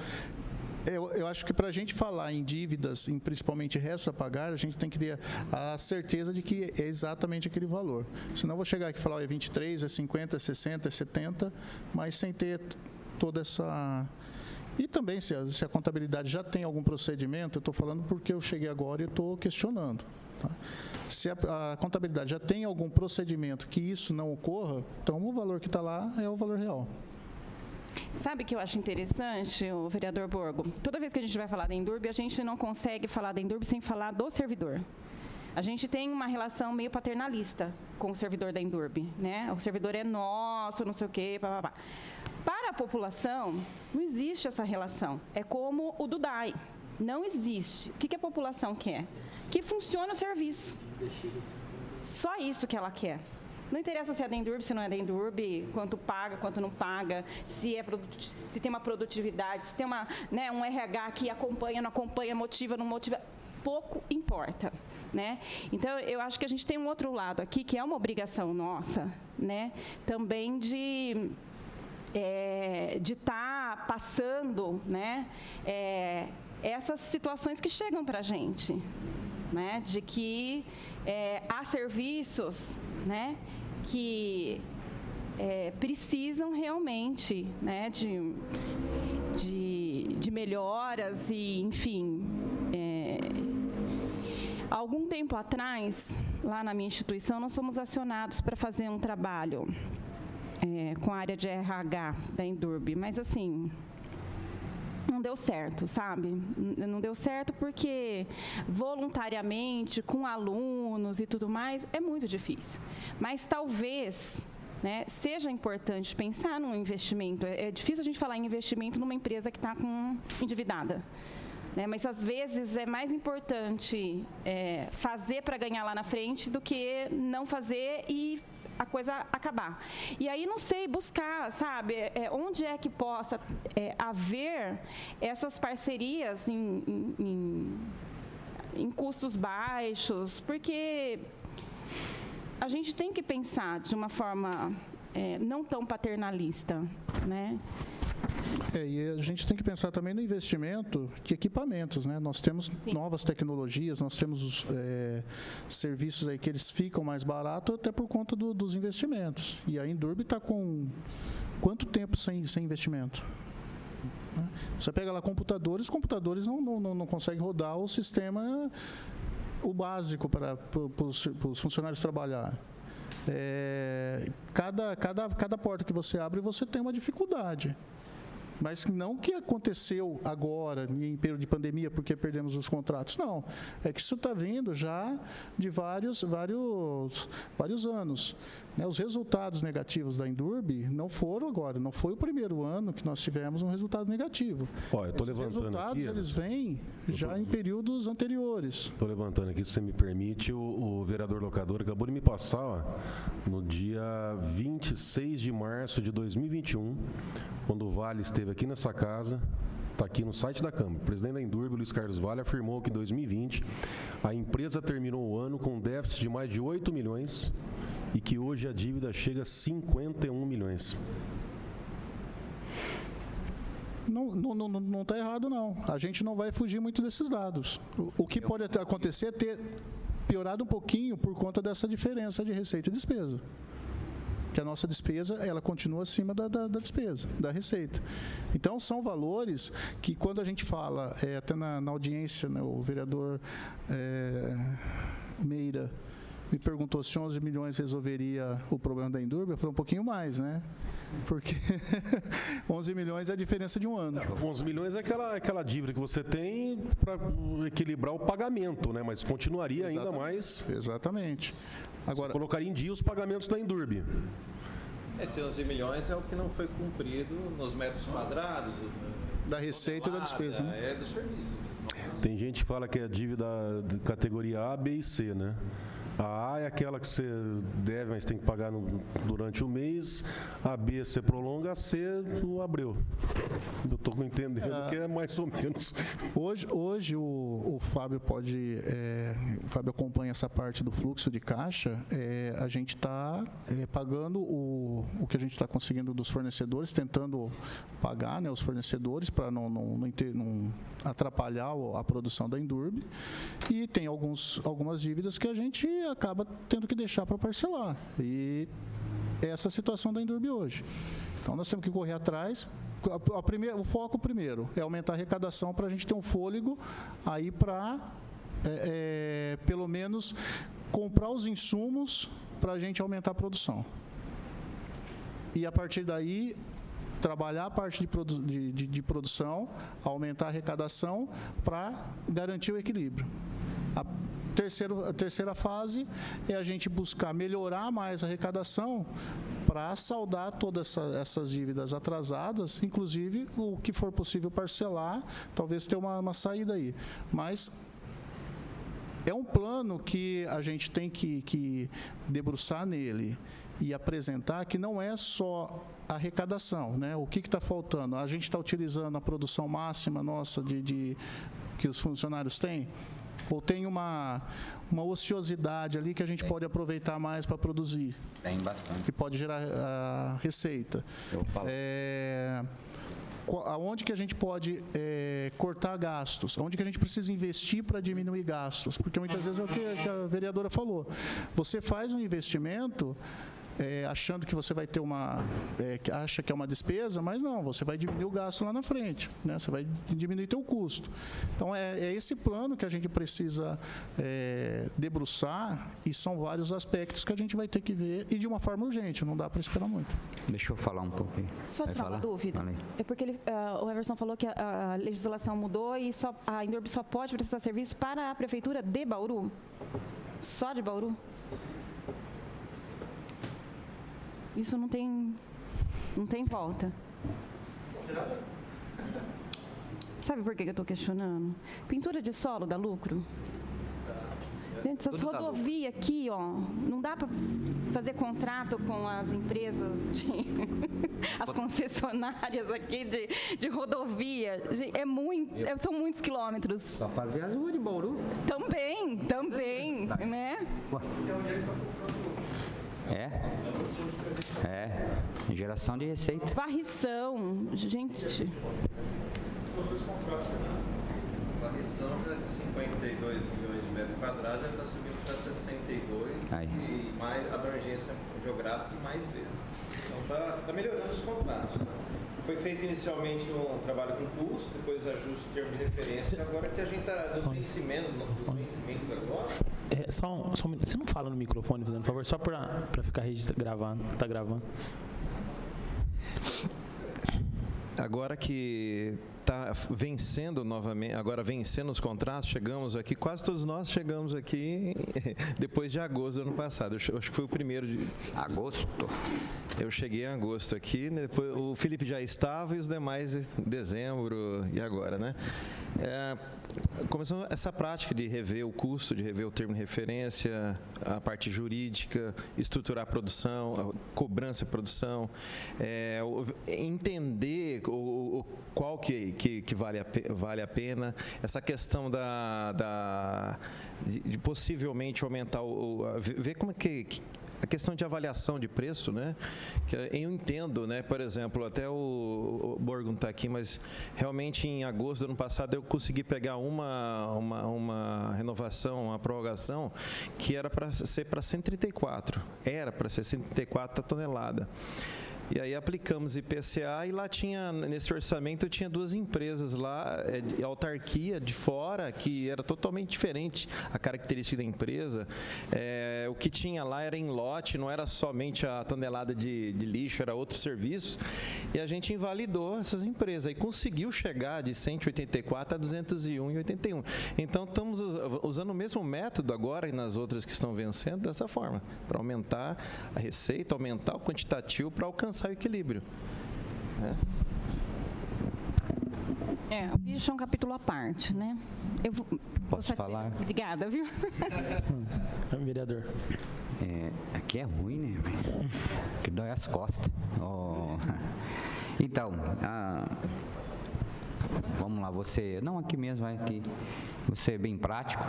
Eu acho que para a gente falar em dívidas, em principalmente resto a pagar, a gente tem que ter a certeza de que é exatamente aquele valor. Senão eu vou chegar aqui e falar, é 23, é 50, é 60, é 70, mas sem ter toda essa... E também, se a contabilidade já tem algum procedimento, eu estou falando porque eu cheguei agora e estou questionando. Tá? Se a contabilidade já tem algum procedimento que isso não ocorra, então o valor que está lá é o valor real. Sabe o que eu acho interessante, o vereador Borgo? Toda vez que a gente vai falar da Endurbe, a gente não consegue falar da Endurbe sem falar do servidor. A gente tem uma relação meio paternalista com o servidor da Endurbe, né? O servidor é nosso, não sei o quê, papapá. Para a população, não existe essa relação. É como o do DAI. Não existe. O que a população quer? Que funcione o serviço. Só isso que ela quer. Não interessa se é da Endurbe, se não é da Endurbe, quanto paga, quanto não paga, se tem uma produtividade, se tem um RH que acompanha, não acompanha, motiva, não motiva. Pouco importa. Né? Então, eu acho que a gente tem um outro lado aqui, que é uma obrigação nossa, né? Também de estar passando, né? Essas situações que chegam para a gente. né, de que há serviços, né, que precisam realmente, né, de melhoras e, enfim. Algum tempo atrás, lá na minha instituição, nós fomos acionados para fazer um trabalho com a área de RH da Endurbe, mas assim, não deu certo, sabe? Não deu certo porque voluntariamente, com alunos e tudo mais, é muito difícil. Mas talvez, né, seja importante pensar num investimento. É difícil a gente falar em investimento numa empresa que está endividada. Né, mas, às vezes, é mais importante fazer para ganhar lá na frente do que não fazer e a coisa acabar. E aí, não sei, buscar, sabe, onde é que possa haver essas parcerias em custos baixos, porque a gente tem que pensar de uma forma não tão paternalista, né? E a gente tem que pensar também no investimento de equipamentos, né? Nós temos novas tecnologias, nós temos serviços aí que eles ficam mais baratos até por conta dos investimentos. E a Endurbe está com quanto tempo sem investimento? Você pega lá computadores não conseguem rodar o sistema, o básico para os funcionários trabalhar. Cada porta que você abre, você tem uma dificuldade. Mas não que aconteceu agora, em período de pandemia, porque perdemos os contratos. Não, é que isso está vindo já de vários anos. Né? Os resultados negativos da Endurbe não foram agora, não foi o primeiro ano que nós tivemos um resultado negativo. Esses resultados, eles vêm já em períodos anteriores. Estou levantando aqui, se você me permite, o vereador locador acabou de me passar, no dia 26 de março de 2021, quando o Vale esteve aqui nessa casa, está aqui no site da Câmara. O presidente da Endurbe, Luiz Carlos Vale, afirmou que em 2020 a empresa terminou o ano com um déficit de mais de 8 milhões e que hoje a dívida chega a 51 milhões. Não está errado, não. A gente não vai fugir muito desses dados. O que pode acontecer é ter piorado um pouquinho por conta dessa diferença de receita e despesa. Que a nossa despesa, ela continua acima da despesa, da receita. Então, são valores que, quando a gente fala, até na audiência, né, o vereador Meira me perguntou se 11 milhões resolveria o problema da Endurbe. Eu falei um pouquinho mais, né? Porque 11 milhões é a diferença de um ano. 11 milhões é aquela dívida que você tem para equilibrar o pagamento, né? Mas continuaria ainda mais. Exatamente. Agora, você colocaria em dia os pagamentos da Endurbe. Esses 11 milhões é o que não foi cumprido nos metros quadrados. Da receita e da despesa. Né? Do serviço. Tem gente que fala que é dívida de categoria A, B e C, né? A A é aquela que você deve, mas tem que pagar durante o mês. A B você prolonga, a C o abreu. Eu estou entendendo que é mais ou menos. Hoje o Fábio pode... o Fábio acompanha essa parte do fluxo de caixa. A gente está pagando o que a gente está conseguindo dos fornecedores, tentando pagar, né, os fornecedores para não atrapalhar a produção da Endurbe. E tem algumas dívidas que a gente acaba tendo que deixar para parcelar. E essa é a situação da Endurbe hoje. Então, nós temos que correr atrás. O foco primeiro é aumentar a arrecadação para a gente ter um fôlego aí para, pelo menos, comprar os insumos para a gente aumentar a produção. E, a partir daí, trabalhar a parte de produção, aumentar a arrecadação para garantir o equilíbrio. A terceira fase é a gente buscar melhorar mais a arrecadação para saldar todas essas dívidas atrasadas, inclusive o que for possível parcelar, talvez ter uma saída aí. Mas é um plano que a gente tem que debruçar nele e apresentar que não é só a arrecadação, né? O que está faltando? A gente está utilizando a produção máxima nossa que os funcionários têm? Ou tem uma ociosidade ali que a gente pode aproveitar mais para produzir? Tem bastante. Que pode gerar receita. aonde que a gente pode cortar gastos, aonde que a gente precisa investir para diminuir gastos, porque muitas vezes é o que a vereadora falou, você faz um investimento achando que você vai ter acha que é uma despesa, mas não, você vai diminuir o gasto lá na frente, né? Você vai diminuir teu custo. Então, é esse plano que a gente precisa debruçar, e são vários aspectos que a gente vai ter que ver, e de uma forma urgente, não dá para esperar muito. Deixa eu falar um pouquinho. Só tirar uma dúvida. Falei. É porque o Everson falou que a legislação mudou e a Indurb só pode prestar serviço para a Prefeitura de Bauru? Só de Bauru? Isso não tem volta. Sabe por que eu estou questionando? Pintura de solo dá lucro? Gente, essas rodovias aqui, ó, não dá para fazer contrato com as empresas, as concessionárias aqui de rodovia. São muitos quilômetros. Só fazer as ruas de Bauru. Também, né? Geração de receita. Varrição, gente. Varrição já de 52 milhões de metros quadrados já está subindo para 62 e mais abrangência geográfica e mais vezes. Então está melhorando os contratos. Tá? Foi feito inicialmente um trabalho com custo, depois ajuste de termo de referência. Agora que a gente está nos vencimentos agora. Só um minuto. Você não fala no microfone, fazendo favor, só para ficar gravando. Tá gravando. Agora que está vencendo novamente, agora vencendo os contratos, chegamos aqui, quase todos nós chegamos aqui depois de agosto do ano passado. Eu acho que foi o primeiro de... Agosto? Eu cheguei em agosto aqui, né? Depois o Felipe já estava e os demais em dezembro e agora, né? Começou essa prática de rever o custo, de rever o termo de referência, a parte jurídica, estruturar a produção, a cobrança de produção, entender qual que vale a pena, essa questão de possivelmente aumentar, ver como é que a questão de avaliação de preço, né? Que eu entendo, né? Por exemplo, até o Borgo não está aqui, mas realmente em agosto do ano passado eu consegui pegar uma renovação, uma prorrogação que era para ser para 134. Era para ser 134 toneladas. E aí aplicamos IPCA e lá tinha, nesse orçamento, tinha duas empresas lá, de autarquia de fora, que era totalmente diferente a característica da empresa. O que tinha lá era em lote, não era somente a tonelada de lixo, era outro serviço. E a gente invalidou essas empresas e conseguiu chegar de 184 a 201,81. Então, estamos usando o mesmo método agora e nas outras que estão vencendo dessa forma, para aumentar a receita, aumentar o quantitativo para alcançar o equilíbrio. O lixo é um capítulo à parte, né? Posso falar? Obrigada, viu? Vereador. Aqui é ruim, né? Que dói as costas. Então, vamos lá, aqui mesmo, aqui. Você é bem prático.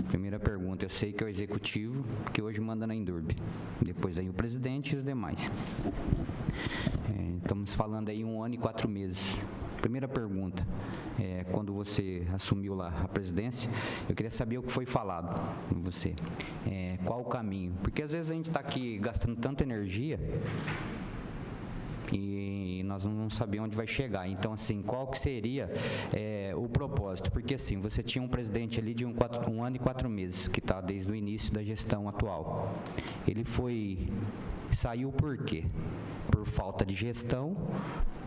Primeira pergunta, eu sei que é o executivo que hoje manda na Indurb. Depois daí o presidente e os demais. Estamos falando aí 1 ano e 4 meses. Primeira pergunta, quando você assumiu lá a presidência, eu queria saber o que foi falado com você. Qual o caminho? Porque às vezes a gente está aqui gastando tanta energia e nós não sabemos onde vai chegar. Então, assim, qual que seria o propósito? Porque, assim, você tinha um presidente ali de 1 ano e 4 meses, que está desde o início da gestão atual. Ele saiu por quê? Por falta de gestão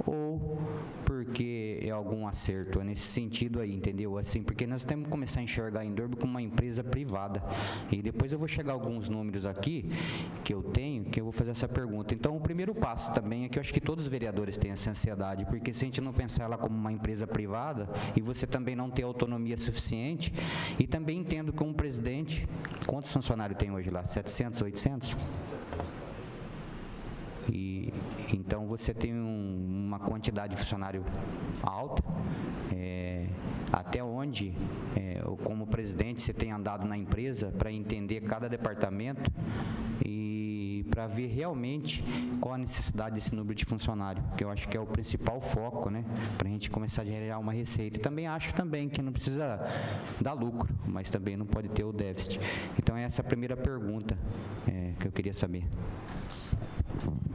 ou porque é algum acerto? É nesse sentido aí, entendeu? Assim, porque nós temos que começar a enxergar a Indurb como uma empresa privada. E depois eu vou chegar a alguns números aqui que eu tenho, que eu vou fazer essa pergunta. Então, o primeiro passo também é que eu acho que todos os vereadores têm essa ansiedade, porque se a gente não pensar ela como uma empresa privada e você também não ter autonomia suficiente, e também entendo que um presidente, quantos funcionários tem hoje lá? 700, 800? E então você tem uma quantidade de funcionário alta, até onde, como presidente, você tem andado na empresa para entender cada departamento e para ver realmente qual a necessidade desse número de funcionário, que eu acho que é o principal foco, né, para a gente começar a gerar uma receita. E também acho também que não precisa dar lucro, mas também não pode ter o déficit. Então essa é a primeira pergunta que eu queria saber.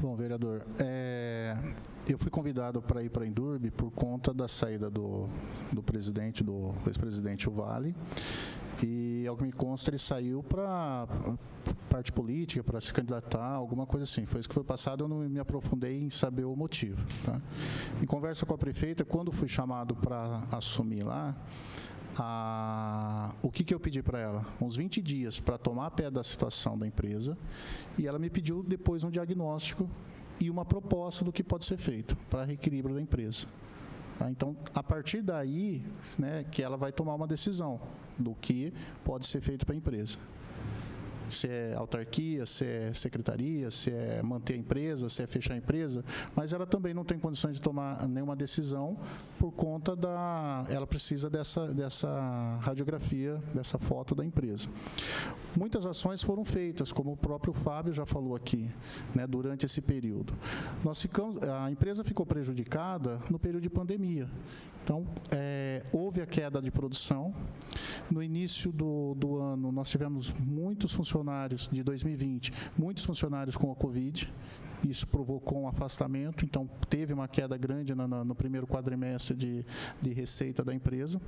Bom, vereador, eu fui convidado para ir para a Indurb por conta da saída do presidente, do ex-presidente Vale, e ao que me consta ele saiu para parte política, para se candidatar, alguma coisa assim. Foi isso que foi passado, eu não me aprofundei em saber o motivo. Tá? Em conversa com a prefeita, quando fui chamado para assumir lá, o que eu pedi para ela? Uns 20 dias para tomar pé da situação da empresa, e ela me pediu depois um diagnóstico e uma proposta do que pode ser feito para reequilíbrio da empresa. Tá? Então, a partir daí, né, que ela vai tomar uma decisão do que pode ser feito para a empresa. Se é autarquia, se é secretaria, se é manter a empresa, se é fechar a empresa, mas ela também não tem condições de tomar nenhuma decisão por conta ela precisa dessa radiografia, dessa foto da empresa. Muitas ações foram feitas, como o próprio Fábio já falou aqui, né, durante esse período. A empresa ficou prejudicada no período de pandemia. Então, houve a queda de produção. No início do ano, nós tivemos muitos funcionários, de 2020, muitos funcionários com a Covid. Isso provocou um afastamento, então teve uma queda grande no primeiro quadrimestre de receita da empresa.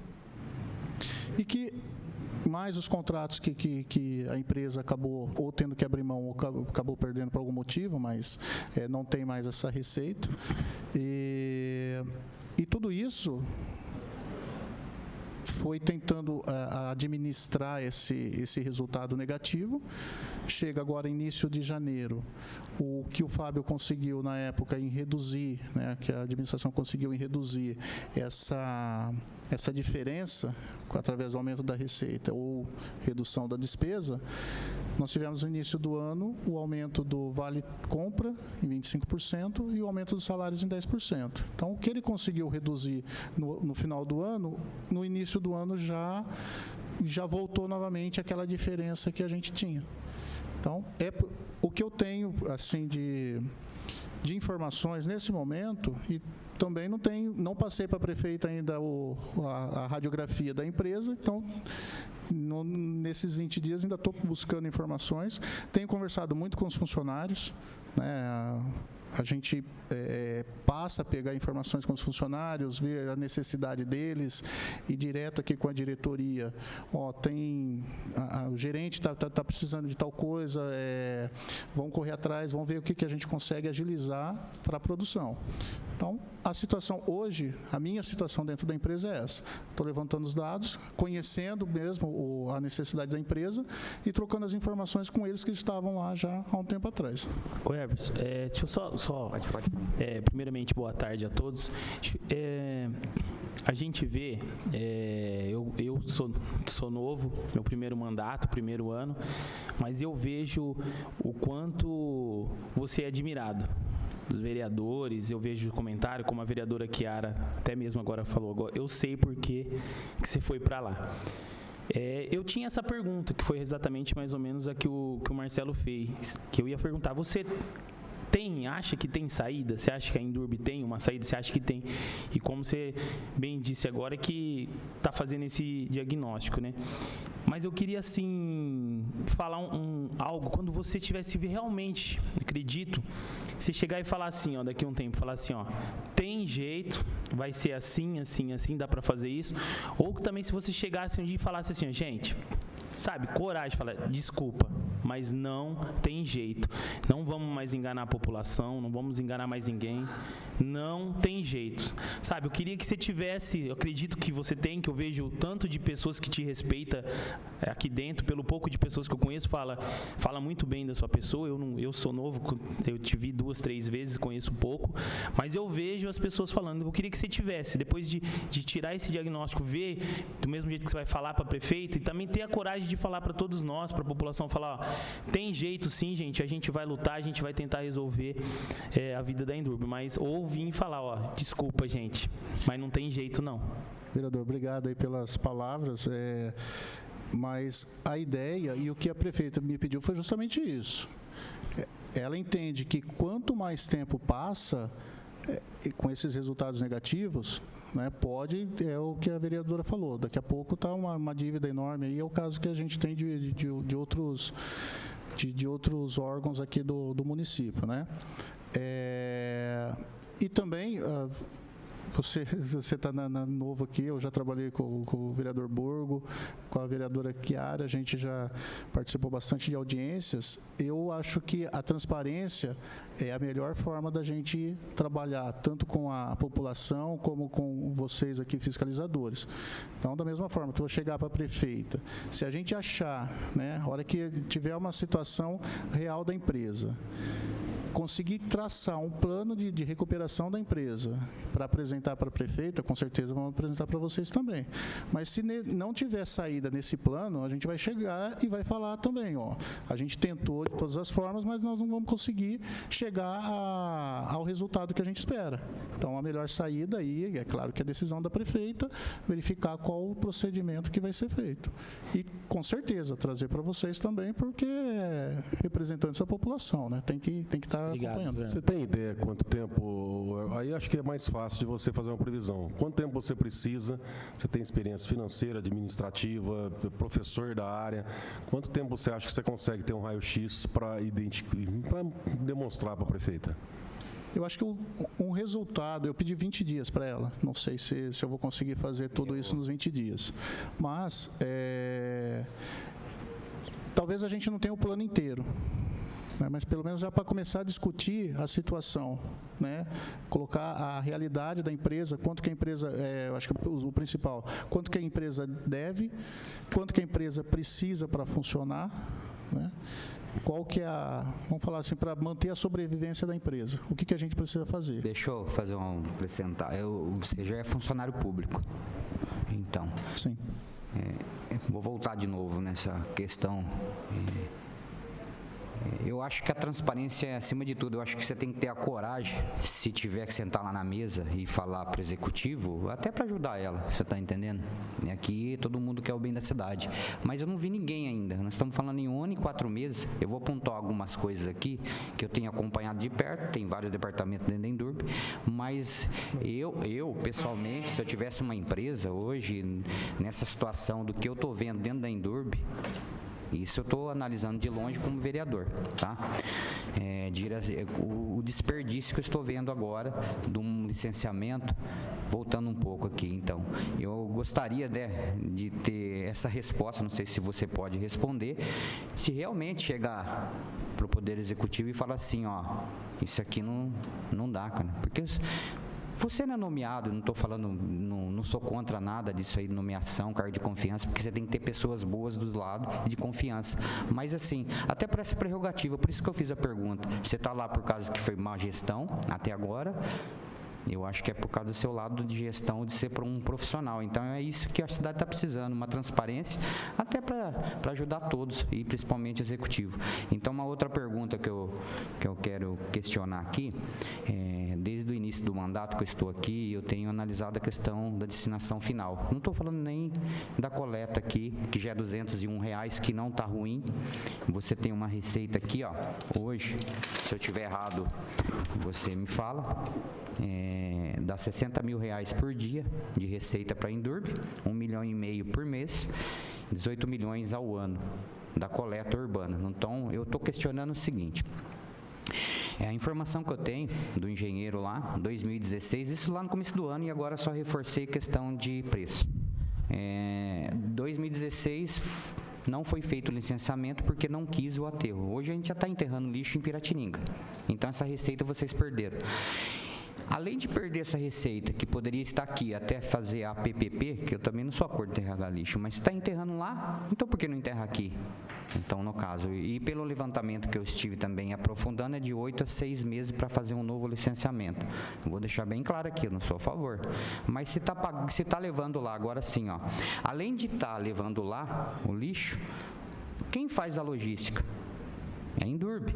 E que mais os contratos que a empresa acabou ou tendo que abrir mão ou acabou perdendo por algum motivo, mas não tem mais essa receita. E tudo isso foi tentando administrar esse resultado negativo. Chega agora início de janeiro, o que o Fábio conseguiu na época em reduzir, né, que a administração conseguiu em reduzir essa diferença através do aumento da receita ou redução da despesa. Nós tivemos no início do ano o aumento do Vale Compra em 25% e o aumento dos salários em 10%. Então, o que ele conseguiu reduzir no final do ano, no início do ano já voltou novamente aquela diferença que a gente tinha. Então, o que eu tenho assim de informações nesse momento, e também não passei para a prefeita ainda a radiografia da empresa, então nesses 20 dias ainda estou buscando informações, tenho conversado muito com os funcionários, né? A gente passa a pegar informações com os funcionários, ver a necessidade deles, e direto aqui com a diretoria, o gerente está precisando de tal coisa, vamos correr atrás, vamos ver o que a gente consegue agilizar para a produção. Então, a situação hoje, a minha situação dentro da empresa é essa. Estou levantando os dados, conhecendo mesmo a necessidade da empresa e trocando as informações com eles que estavam lá já há um tempo atrás. Ô Everson, deixa eu só primeiramente, boa tarde a todos. A gente vê, eu sou novo, meu primeiro mandato, primeiro ano, mas eu vejo o quanto você é admirado dos vereadores. Eu vejo o comentário, como a vereadora Chiara até mesmo agora falou, eu sei por que você foi para lá. Eu tinha essa pergunta, que foi exatamente mais ou menos a que o Marcelo fez, que eu ia perguntar, você acha que tem saída? Você acha que a Indurb tem uma saída? Você acha que tem? E como você bem disse agora, que está fazendo esse diagnóstico, né? Mas eu queria, assim, falar algo, quando você tivesse realmente, acredito, você chegar e falar assim, daqui a um tempo, falar assim, tem jeito, vai ser assim, assim, assim, dá para fazer isso. Ou também se você chegasse um dia e falasse assim, gente, sabe, coragem, falar, desculpa, mas não tem jeito. Não vamos mais enganar a população, não vamos enganar mais ninguém. Não tem jeito. Sabe, eu queria que você tivesse, eu acredito que você tem, que eu vejo tanto de pessoas que te respeitam aqui dentro, pelo pouco de pessoas que eu conheço, fala muito bem da sua pessoa. Eu sou novo, eu te vi 2, 3 vezes, conheço pouco, mas eu vejo as pessoas falando. Eu queria que você tivesse, depois de tirar esse diagnóstico, ver do mesmo jeito que você vai falar para a prefeita, e também ter a coragem de falar para todos nós, para a população, falar, tem jeito sim, gente, a gente vai lutar, a gente vai tentar resolver a vida da Indurb, mas ou vir e falar, desculpa, gente, mas não tem jeito não. Vereador, obrigado aí pelas palavras, mas a ideia e o que a prefeita me pediu foi justamente isso. ela entende que quanto mais tempo passa com esses resultados negativos, né, é o que a vereadora falou, daqui a pouco está uma dívida enorme, aí é o caso que a gente tem de outros órgãos aqui do município, né? E também, você está novo aqui, eu já trabalhei com o vereador Borgo, com a vereadora Chiara, a gente já participou bastante de audiências. Eu acho que a transparência é a melhor forma da gente trabalhar, tanto com a população como com vocês aqui, fiscalizadores. Então, da mesma forma que eu vou chegar para a prefeita, se a gente achar, né, a hora que tiver uma situação real da empresa, conseguir traçar um plano de recuperação da empresa para apresentar para a prefeita, com certeza vamos apresentar para vocês também. Mas se não tiver saída nesse plano, a gente vai chegar e vai falar também, a gente tentou de todas as formas, mas nós não vamos conseguir chegar ao resultado que a gente espera. Então, a melhor saída aí, é claro que a decisão da prefeita, verificar qual o procedimento que vai ser feito. E, com certeza, trazer para vocês também, porque é representantes da população, né? Tem que estar acompanhando. Você tem ideia quanto tempo? Aí acho que é mais fácil de você fazer uma previsão. Quanto tempo você precisa? Você tem experiência financeira, administrativa, professor da área. Quanto tempo você acha que você consegue ter um raio-x para demonstrar para a prefeita? Eu acho que um resultado, eu pedi 20 dias para ela, não sei se eu vou conseguir fazer tudo isso nos 20 dias, mas talvez a gente não tenha o plano inteiro, né, mas pelo menos já para começar a discutir a situação, né, colocar a realidade da empresa, quanto que a empresa, eu acho que o principal, quanto que a empresa deve, quanto que a empresa precisa para funcionar, né? Qual que é vamos falar assim, para manter a sobrevivência da empresa, o que a gente precisa fazer? Deixa eu fazer acrescentar. Você já é funcionário público, então. Sim. Vou voltar de novo nessa questão. Eu acho que a transparência é acima de tudo. Eu acho que você tem que ter a coragem, se tiver que sentar lá na mesa e falar para o executivo, até para ajudar ela, você está entendendo? E aqui todo mundo quer o bem da cidade. Mas eu não vi ninguém ainda. Nós estamos falando em 1 ano e 4 meses. Eu vou apontar algumas coisas aqui que eu tenho acompanhado de perto. Tem vários departamentos dentro da Endurb. Mas eu pessoalmente, se eu tivesse uma empresa hoje, nessa situação do que eu estou vendo dentro da Endurb, isso eu estou analisando de longe como vereador, tá? O desperdício que eu estou vendo agora de um licenciamento, voltando um pouco aqui, então, eu gostaria de ter essa resposta, não sei se você pode responder, se realmente chegar para o Poder Executivo e falar assim, isso aqui não dá, cara, porque você não é nomeado, não estou falando, não sou contra nada disso aí, nomeação, cargo de confiança, porque você tem que ter pessoas boas do lado e de confiança. Mas assim, até para essa prerrogativa, por isso que eu fiz a pergunta. Você está lá por causa que foi má gestão até agora? Eu acho que é por causa do seu lado de gestão, de ser um profissional. Então, é isso que a cidade está precisando, uma transparência, até para ajudar todos, e principalmente o executivo. Então, uma outra pergunta que eu quero questionar aqui, desde o início do mandato que eu estou aqui, eu tenho analisado a questão da destinação final. Não estou falando nem da coleta aqui, que já é R$201, que não está ruim. Você tem uma receita aqui, hoje, se eu estiver errado, você me fala. Dá R$60 mil por dia de receita para a Endurb, 1,5 milhão por mês, 18 milhões ao ano da coleta urbana. Então, eu estou questionando o seguinte. A informação que eu tenho do engenheiro lá, 2016, isso lá no começo do ano, e agora só reforcei questão de preço. 2016 não foi feito o licenciamento porque não quis o aterro. Hoje a gente já está enterrando lixo em Piratininga. Então essa receita vocês perderam. Além de perder essa receita, que poderia estar aqui até fazer a PPP, que eu também não sou a cor de enterrar lixo, mas se está enterrando lá, então por que não enterra aqui? Então, no caso, e pelo levantamento que eu estive também aprofundando, é de 8 a 6 meses para fazer um novo licenciamento. Eu vou deixar bem claro aqui, eu não sou a favor. Mas se está levando lá, agora sim, além de estar levando lá o lixo, quem faz a logística? É a Endurb.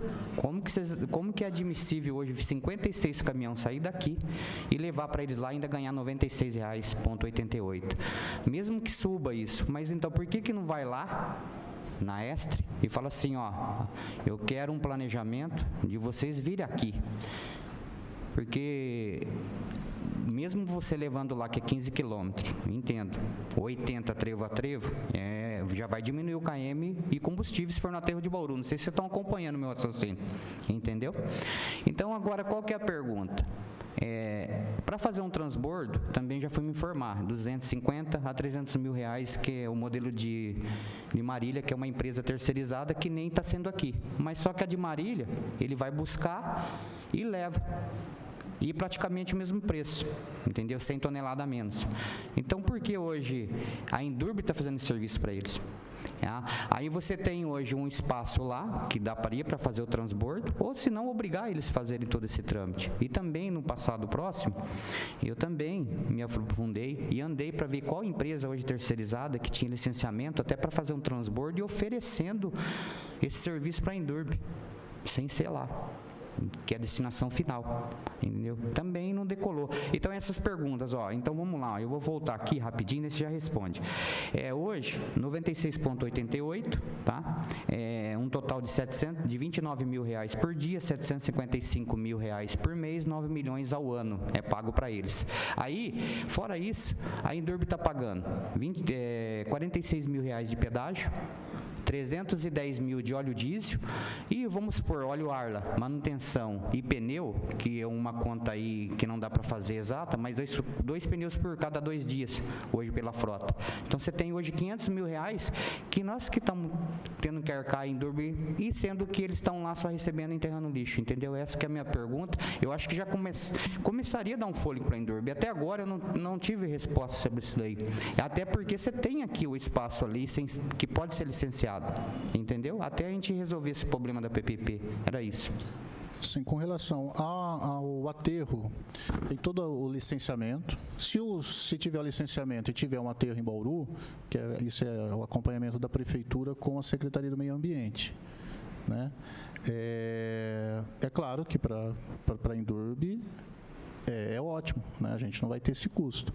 Como que é admissível hoje 56 caminhões sair daqui e levar para eles lá e ainda ganhar R$96,88? Mesmo que suba isso, mas então por que não vai lá na Estre e fala assim, ó, eu quero um planejamento de vocês virem aqui. Porque mesmo você levando lá que é 15 quilômetros, entendo, 80 trevo a trevo, já vai diminuir o KM e combustível se for no aterro de Bauru. Não sei se vocês estão acompanhando o meu raciocínio, entendeu? Então, agora, qual que é a pergunta? Para fazer um transbordo, também já fui me informar, 250 a 300 mil reais, que é o modelo de Marília, que é uma empresa terceirizada que nem está sendo aqui. Mas só que a de Marília, ele vai buscar e leva. E praticamente o mesmo preço, entendeu? 100 toneladas a menos. Então, por que hoje a Indurb está fazendo esse serviço para eles? Aí você tem hoje um espaço lá, que dá para fazer o transbordo, ou se não, obrigar eles a fazerem todo esse trâmite. E também, no passado próximo, eu também me aprofundei e andei para ver qual empresa hoje terceirizada que tinha licenciamento até para fazer um transbordo e oferecendo esse serviço para a Indurb, sem ser lá, que é a destinação final, entendeu? Também não decolou. Então, essas perguntas, então vamos lá, eu vou voltar aqui rapidinho, esse já responde. Hoje, 96,88, tá? Um total de 29 mil reais por dia, 755 mil reais por mês, 9 milhões ao ano é pago para eles. Aí, fora isso, a Indurb está pagando 46 mil reais de pedágio, 310 mil de óleo diesel e, vamos supor, óleo Arla, manutenção e pneu, que é uma conta aí que não dá para fazer exata, mas dois pneus por cada 2 dias, hoje pela frota. Então, você tem hoje 500 mil reais que nós que estamos tendo que arcar em Indurb, e sendo que eles estão lá só recebendo e enterrando lixo, entendeu? Essa que é a minha pergunta. Eu acho que já começaria a dar um fôlego para a Indurb. Até agora eu não tive resposta sobre isso daí. Até porque você tem aqui o espaço ali que pode ser licenciado, entendeu? Até a gente resolver esse problema da PPP, era isso. Sim, com relação ao aterro, tem todo o licenciamento. Se tiver o licenciamento e tiver um aterro em Bauru, isso é o acompanhamento da Prefeitura com a Secretaria do Meio Ambiente, né? É claro que para a Indurb é ótimo, né? A gente não vai ter esse custo.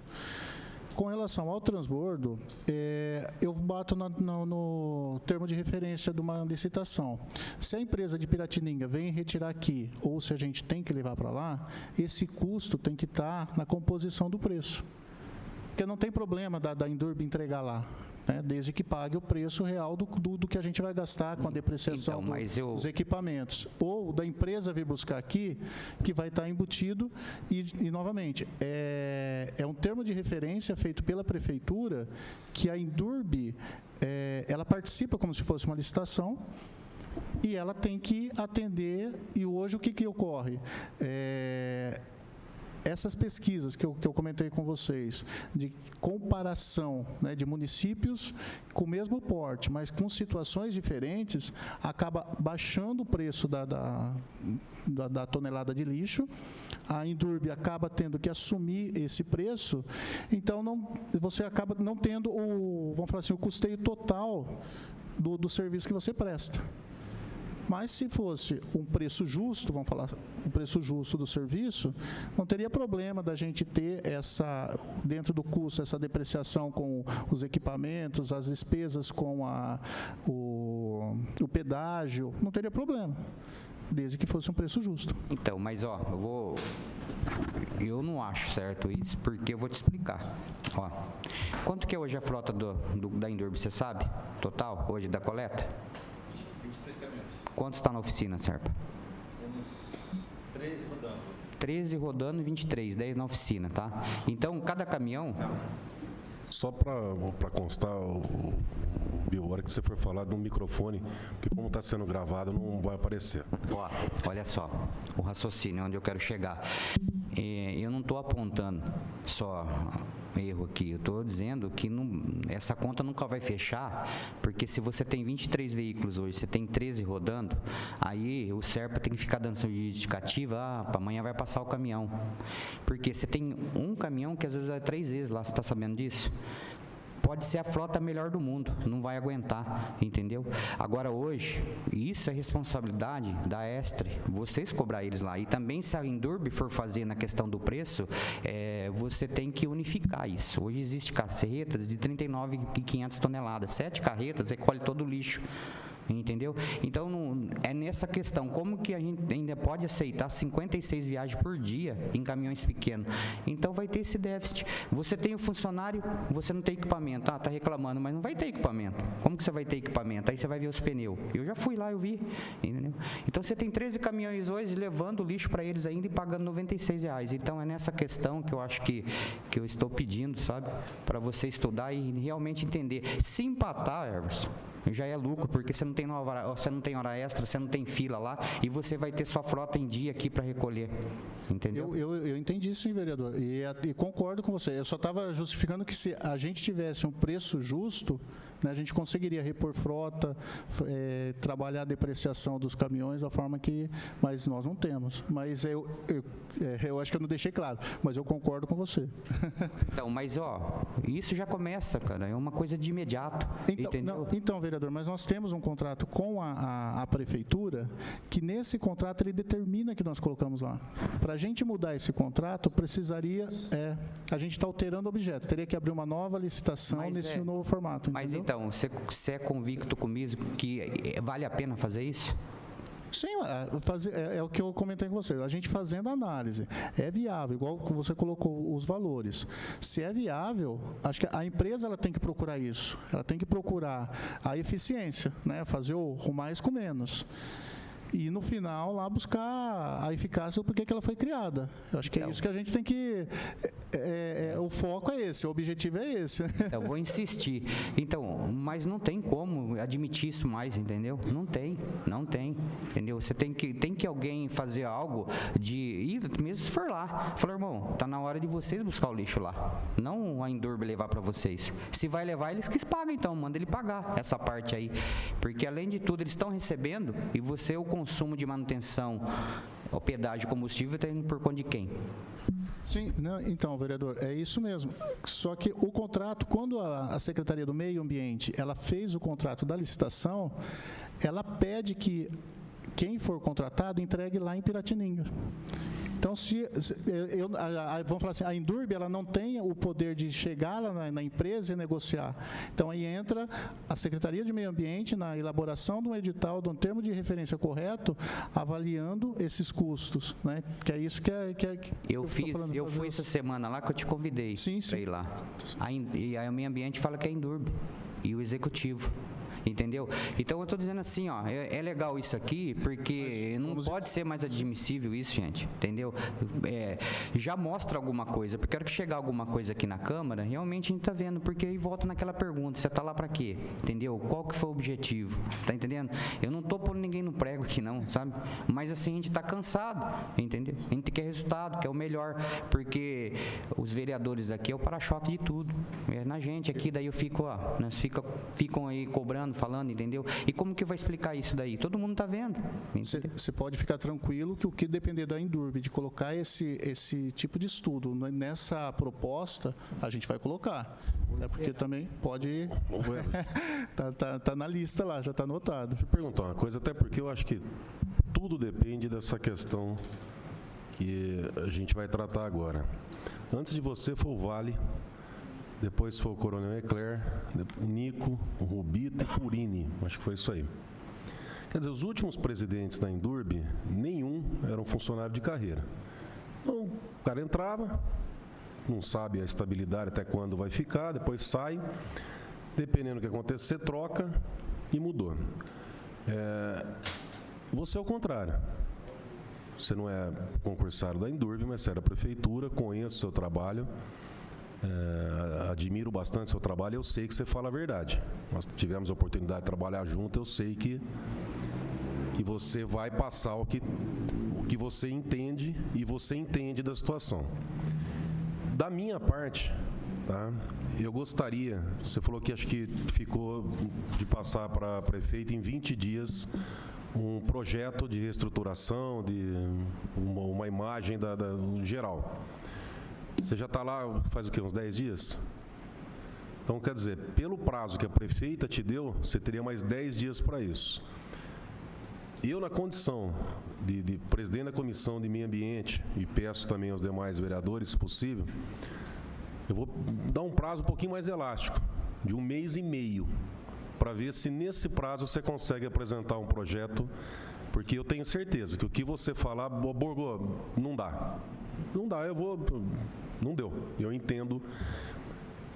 Com relação ao transbordo, eu bato no termo de referência de uma licitação. Se a empresa de Piratininga vem retirar aqui, ou se a gente tem que levar para lá, esse custo tem que estar na composição do preço. Porque não tem problema da Indurb entregar lá, né, desde que pague o preço real do que a gente vai gastar com a depreciação dos equipamentos. Ou da empresa vir buscar aqui, que vai estar embutido. E novamente, é um termo de referência feito pela Prefeitura, que a Indurb, ela participa como se fosse uma licitação, e ela tem que atender. E hoje o que ocorre? Essas pesquisas que eu comentei com vocês, de comparação, né, de municípios com o mesmo porte, mas com situações diferentes, acaba baixando o preço da tonelada de lixo. A Indurb acaba tendo que assumir esse preço, então você acaba não tendo vamos falar assim, o custeio total do serviço que você presta. Mas se fosse um preço justo, vamos falar, o preço justo do serviço, não teria problema da gente ter dentro do custo, essa depreciação com os equipamentos, as despesas com o pedágio, não teria problema, desde que fosse um preço justo. Então, mas eu não acho certo isso, porque eu vou te explicar. Quanto que é hoje a frota da Indurb, você sabe? Total, hoje, da coleta? 23 caminhões. Quanto está na oficina, Serpa? Temos 13 rodando. 13 rodando e 23, 10 na oficina, tá? Então, cada caminhão... Só para constar, Bill, a hora que você for falar no microfone, porque como está sendo gravado, não vai aparecer. Olha só, o raciocínio, onde eu quero chegar. Eu não estou apontando só erro aqui, eu estou dizendo que essa conta nunca vai fechar, porque se você tem 23 veículos hoje, você tem 13 rodando, aí o Serpa tem que ficar dando sua justificativa, para amanhã vai passar o caminhão. Porque você tem um caminhão que às vezes é 3 vezes lá, você está sabendo disso? pode ser a frota melhor do mundo, não vai aguentar, entendeu? Agora hoje, isso é responsabilidade da Estre, vocês cobrar eles lá. E também se a Indurb for fazer na questão do preço, você tem que unificar isso. Hoje existe carretas de 39.500 toneladas, 7 carretas recolhe todo o lixo. Entendeu? Então, é nessa questão, como que a gente ainda pode aceitar 56 viagens por dia em caminhões pequenos? Então, vai ter esse déficit. Você tem o funcionário, você não tem equipamento. Tá reclamando, mas não vai ter equipamento. Como que você vai ter equipamento? Aí você vai ver os pneus. Eu já fui lá, eu vi. Entendeu? Então, você tem 13 caminhões hoje levando lixo para eles ainda e pagando R$96. Então, é nessa questão que eu acho que eu estou pedindo, sabe? Para você estudar e realmente entender. Se empatar, Everson, já é lucro, porque você não tem hora extra, você não tem fila lá e você vai ter sua frota em dia aqui para recolher, entendeu? Eu entendi sim, vereador, e concordo com você. Eu só estava justificando que se a gente tivesse um preço justo, né, a gente conseguiria repor frota, trabalhar a depreciação dos caminhões da forma que... Mas nós não temos. Mas eu acho que eu não deixei claro, mas eu concordo com você. Então, mas isso já começa, cara, é uma coisa de imediato, entendeu? Então, vereador, mas nós temos um contrato com a prefeitura que nesse contrato ele determina que nós colocamos lá. Para a gente mudar esse contrato, precisaria... a gente está alterando o objeto. Teria que abrir uma nova licitação nesse novo formato. Mas entendeu? Então, você é convicto comigo que vale a pena fazer isso? Sim, é o que eu comentei com você. A gente fazendo análise. É viável, igual você colocou os valores. Se é viável, acho que a empresa ela tem que procurar isso. Ela tem que procurar a eficiência, né? Fazer o mais com menos. E no final lá buscar a eficácia do porquê que ela foi criada. Eu acho que é isso que a gente tem que... o foco é esse, o objetivo é esse. Eu vou insistir. Então, mas não tem como admitir isso mais, entendeu? Não tem, entendeu? Você tem que alguém fazer algo mesmo se for lá. Falar, irmão, tá na hora de vocês buscar o lixo lá. Não a Indurb levar para vocês. Se vai levar, eles que pagam, então, manda ele pagar essa parte aí. Porque além de tudo, eles estão recebendo e o consumo de manutenção, o pedágio de combustível está indo por conta de quem? Sim, então, vereador, é isso mesmo. Só que o contrato, quando a Secretaria do Meio Ambiente ela fez o contrato da licitação, ela pede que quem for contratado entregue lá em Piratininga. Então, vamos falar assim, a Indurb ela não tem o poder de chegar lá na empresa e negociar. Então, aí entra a Secretaria de Meio Ambiente na elaboração de um edital, de um termo de referência correto, avaliando esses custos, né? Que é isso que eu fui essa semana lá que eu te convidei para ir lá. E aí o Meio Ambiente fala que é Indurb e o Executivo. Entendeu? Então eu estou dizendo assim, é legal isso aqui, porque não pode ser mais admissível isso, gente, entendeu? Já mostra alguma coisa, porque a hora que chegar alguma coisa aqui na Câmara, realmente a gente está vendo, porque aí volta naquela pergunta, você está lá para quê? Entendeu? Qual que foi o objetivo? Tá entendendo? Eu não estou pondo ninguém no prego aqui não, sabe? Mas assim, a gente está cansado, entendeu? A gente quer resultado, quer o melhor, porque os vereadores aqui é o para-choque de tudo, é na gente aqui, daí eu fico, nós ficam aí cobrando, falando, entendeu? E como que vai explicar isso daí? Todo mundo está vendo. Você pode ficar tranquilo que o que depender da Indurb de colocar esse tipo de estudo nessa proposta, a gente vai colocar. Porque também pode... tá na lista lá, já está anotado. Deixa eu perguntar uma coisa, até porque eu acho que tudo depende dessa questão que a gente vai tratar agora. Antes de você foi o Vale, depois foi o Coronel Eclair, o Nico, o Rubito e o Purini. Acho que foi isso aí. Quer dizer, os últimos presidentes da Indurb, nenhum era um funcionário de carreira. Então, o cara entrava, não sabe a estabilidade até quando vai ficar, depois sai, dependendo do que acontecer, troca e mudou. Você é o contrário. Você não é concursário da Indurb, mas você é da prefeitura, conheço o seu trabalho. Admiro bastante o seu trabalho, eu sei que você fala a verdade. Nós tivemos a oportunidade de trabalhar junto, eu sei que você vai passar o que você entende e você entende da situação. Da minha parte, tá? Eu gostaria, você falou que acho que ficou de passar para prefeito em 20 dias um projeto de reestruturação, de uma imagem geral. Você já está lá faz o quê? Uns 10 dias? Então, quer dizer, pelo prazo que a prefeita te deu, você teria mais 10 dias para isso. Eu, na condição de presidente da Comissão de Meio Ambiente, e peço também aos demais vereadores, se possível, eu vou dar um prazo um pouquinho mais elástico, de 1 mês e meio, para ver se nesse prazo você consegue apresentar um projeto, porque eu tenho certeza que o que você falar, Borgo, não dá. Não dá, não deu. Eu entendo.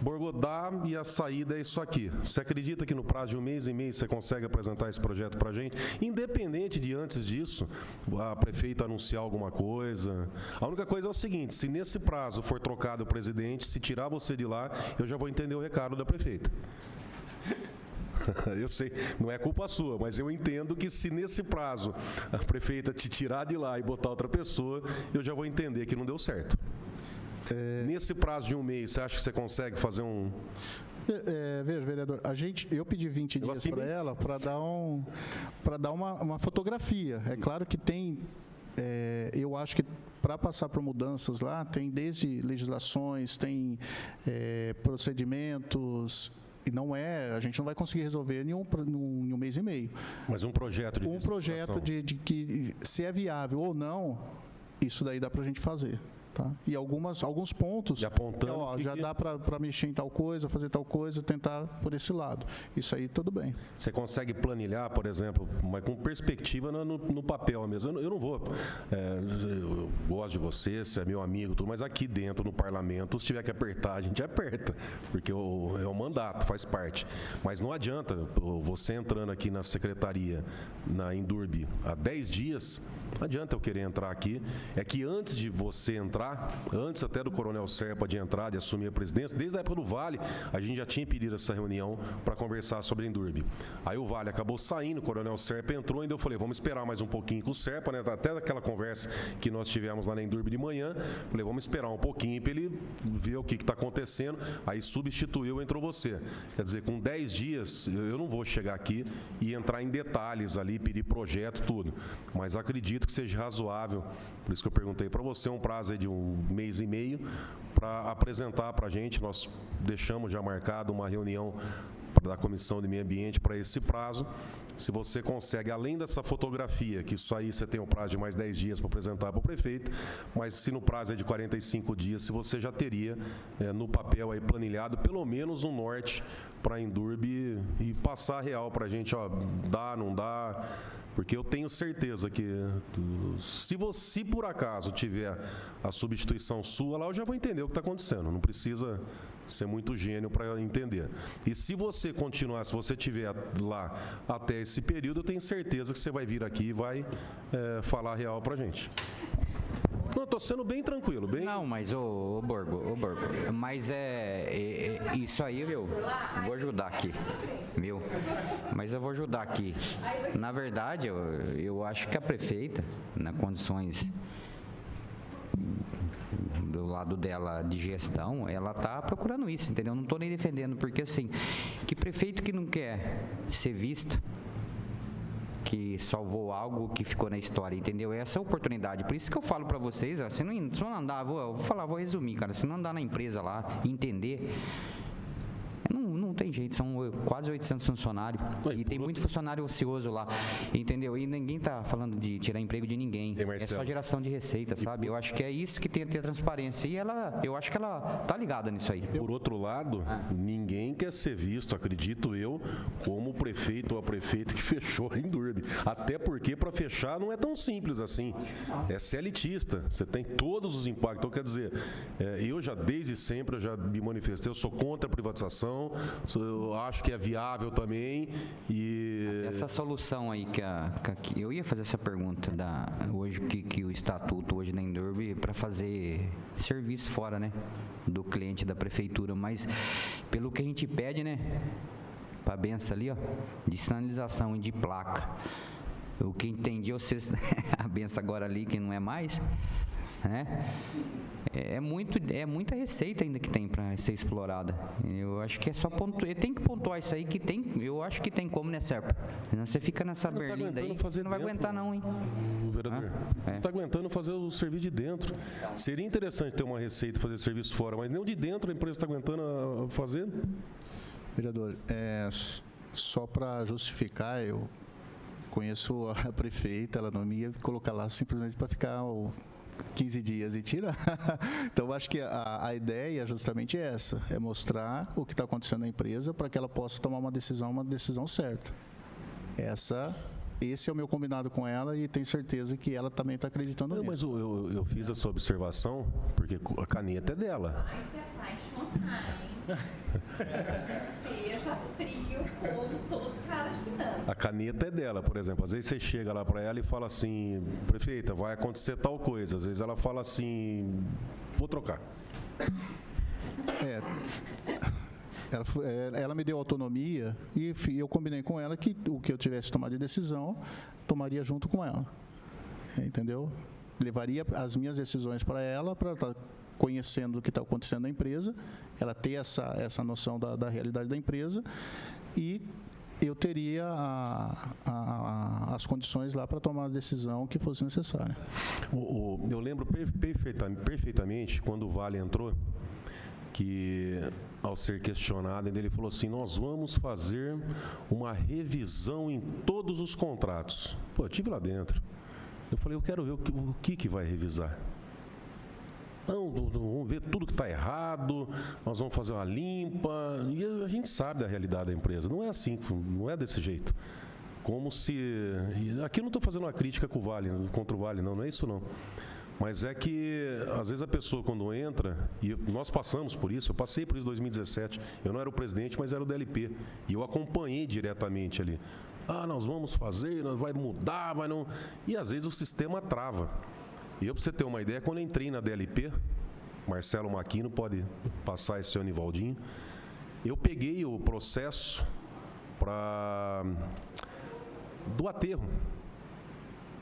Borgo, dá e a saída é isso aqui. Você acredita que no prazo de 1 mês e meio você consegue apresentar esse projeto para a gente? Independente de antes disso, a prefeita anunciar alguma coisa. A única coisa é o seguinte, se nesse prazo for trocado o presidente, se tirar você de lá, eu já vou entender o recado da prefeita. Eu sei, não é culpa sua, mas eu entendo que se nesse prazo a prefeita te tirar de lá e botar outra pessoa, eu já vou entender que não deu certo. Nesse prazo de 1 mês, você acha que você consegue fazer um... Veja, vereador, eu pedi 20 dias para ela para dar uma fotografia. É claro que tem... eu acho que para passar por mudanças lá, tem desde legislações, tem procedimentos... E a gente não vai conseguir resolver em um mês e meio. Mas um projeto de projeto de que, se é viável ou não, isso daí dá para a gente fazer. Tá? E alguns pontos, já dá para mexer em tal coisa, fazer tal coisa, tentar por esse lado. Isso aí, tudo bem. Você consegue planilhar, por exemplo, mas com perspectiva no papel mesmo. Eu não vou... eu gosto de você, você é meu amigo, tudo, mas aqui dentro, no parlamento, se tiver que apertar, a gente aperta, porque é o mandato, faz parte. Mas não adianta você entrando aqui na secretaria, na Indurb, há 10 dias, não adianta eu querer entrar aqui. É que antes de você entrar, antes até do Coronel Serpa de entrar, de assumir a presidência, desde a época do Vale, a gente já tinha pedido essa reunião para conversar sobre a Indurb. Aí o Vale acabou saindo, o Coronel Serpa entrou, ainda eu falei, vamos esperar mais um pouquinho com o Serpa, né? Até daquela conversa que nós tivemos lá na Indurb de manhã, falei, vamos esperar um pouquinho para ele ver o que está acontecendo. Aí substituiu, entrou você. Quer dizer, com 10 dias, eu não vou chegar aqui e entrar em detalhes ali, pedir projeto, tudo. Mas acredito que seja razoável, por isso que eu perguntei para você, um prazo aí de 1 mês e meio, para apresentar para a gente. Nós deixamos já marcado uma reunião da Comissão de Meio Ambiente para esse prazo. Se você consegue, além dessa fotografia, que isso aí você tem um prazo de mais 10 dias para apresentar para o prefeito, mas se no prazo é de 45 dias, se você já teria no papel aí planilhado pelo menos um norte para a Indurb e passar real para a gente, dá, não dá. Porque eu tenho certeza que se por acaso tiver a substituição sua lá, eu já vou entender o que está acontecendo. Não precisa ser muito gênio para entender. E se você continuar, se você estiver lá até esse período, eu tenho certeza que você vai vir aqui e vai falar real para a gente. Não, estou sendo bem tranquilo. Não, mas, ô Borgo, mas isso aí, meu, vou ajudar aqui, mas eu vou ajudar aqui. Na verdade, eu acho que a prefeita, nas condições do lado dela de gestão, ela está procurando isso, entendeu? Não estou nem defendendo, porque assim, que prefeito que não quer ser visto, que salvou algo que ficou na história, entendeu? Essa é a oportunidade. Por isso que eu falo para vocês, se não andar, vou resumir, cara, se não andar na empresa lá, entender, não tem jeito, são quase 800 funcionários e tem muito funcionário ocioso lá, entendeu? E ninguém tá falando de tirar emprego de ninguém, é só geração de receita, sabe? Eu acho que é isso que tem que ter transparência e eu acho que ela tá ligada nisso aí. Por outro lado, ninguém quer ser visto, acredito eu, como o prefeito ou a prefeita que fechou a Indurb. Até porque para fechar não é tão simples assim, é elitista, você tem todos os impactos. Então, quer dizer, eu já desde sempre eu já me manifestei, eu sou contra a privatização, eu acho que é viável também. E essa solução aí que eu ia fazer essa pergunta hoje que o estatuto hoje na Indurb para fazer serviço fora, né, do cliente da prefeitura, mas pelo que a gente pede, né, para a benção ali, de sinalização e de placa. O que entendi, vocês a benção agora ali que não é mais, né? É muita receita ainda que tem para ser explorada. Eu acho que é só tem que pontuar isso aí que tem. Eu acho que tem como, né, Serpa? Senão você fica nessa berlinda aí, você não vai aguentar não, hein? Vereador, não está aguentando fazer o serviço de dentro. Seria interessante ter uma receita e fazer serviço fora, mas nem o de dentro a empresa está aguentando fazer. Vereador, só para justificar, eu conheço a prefeita, ela não me ia colocar lá simplesmente para ficar 15 dias e tirar. Então, eu acho que a ideia justamente é essa, é mostrar o que está acontecendo na empresa para que ela possa tomar uma decisão certa. Esse é o meu combinado com ela e tenho certeza que ela também está acreditando nisso. Mas eu fiz essa observação porque a caneta é dela. Vai se apaixonar, hein? Seja frio como todo cara de finanças. A caneta é dela, por exemplo. Às vezes você chega lá para ela e fala assim, prefeita, vai acontecer tal coisa. Às vezes ela fala assim, vou trocar. Ela me deu autonomia e eu combinei com ela que o que eu tivesse tomado de decisão, tomaria junto com ela. Entendeu? Levaria as minhas decisões para ela, para estar conhecendo o que está acontecendo na empresa, ela ter essa noção da realidade da empresa e eu teria as condições lá para tomar a decisão que fosse necessária. Eu lembro perfeitamente quando o Vale entrou, que ao ser questionado, ele falou assim, nós vamos fazer uma revisão em todos os contratos. Pô, eu estive lá dentro. Eu falei, eu quero ver o que vai revisar. Não, vamos ver tudo que está errado, nós vamos fazer uma limpa. E a gente sabe da realidade da empresa. Não é assim, não é desse jeito. Como se... Aqui eu não estou fazendo uma crítica com o Vale, contra o Vale, não é isso não. Mas é que, às vezes, a pessoa, quando entra, e nós passamos por isso, eu passei por isso em 2017, eu não era o presidente, mas era o DLP, e eu acompanhei diretamente ali. Nós vamos fazer, vai mudar, vai não... E, às vezes, o sistema trava. E eu, para você ter uma ideia, quando eu entrei na DLP, Marcelo Maquino pode passar esse ano, Nivaldinho, eu peguei o processo do aterro,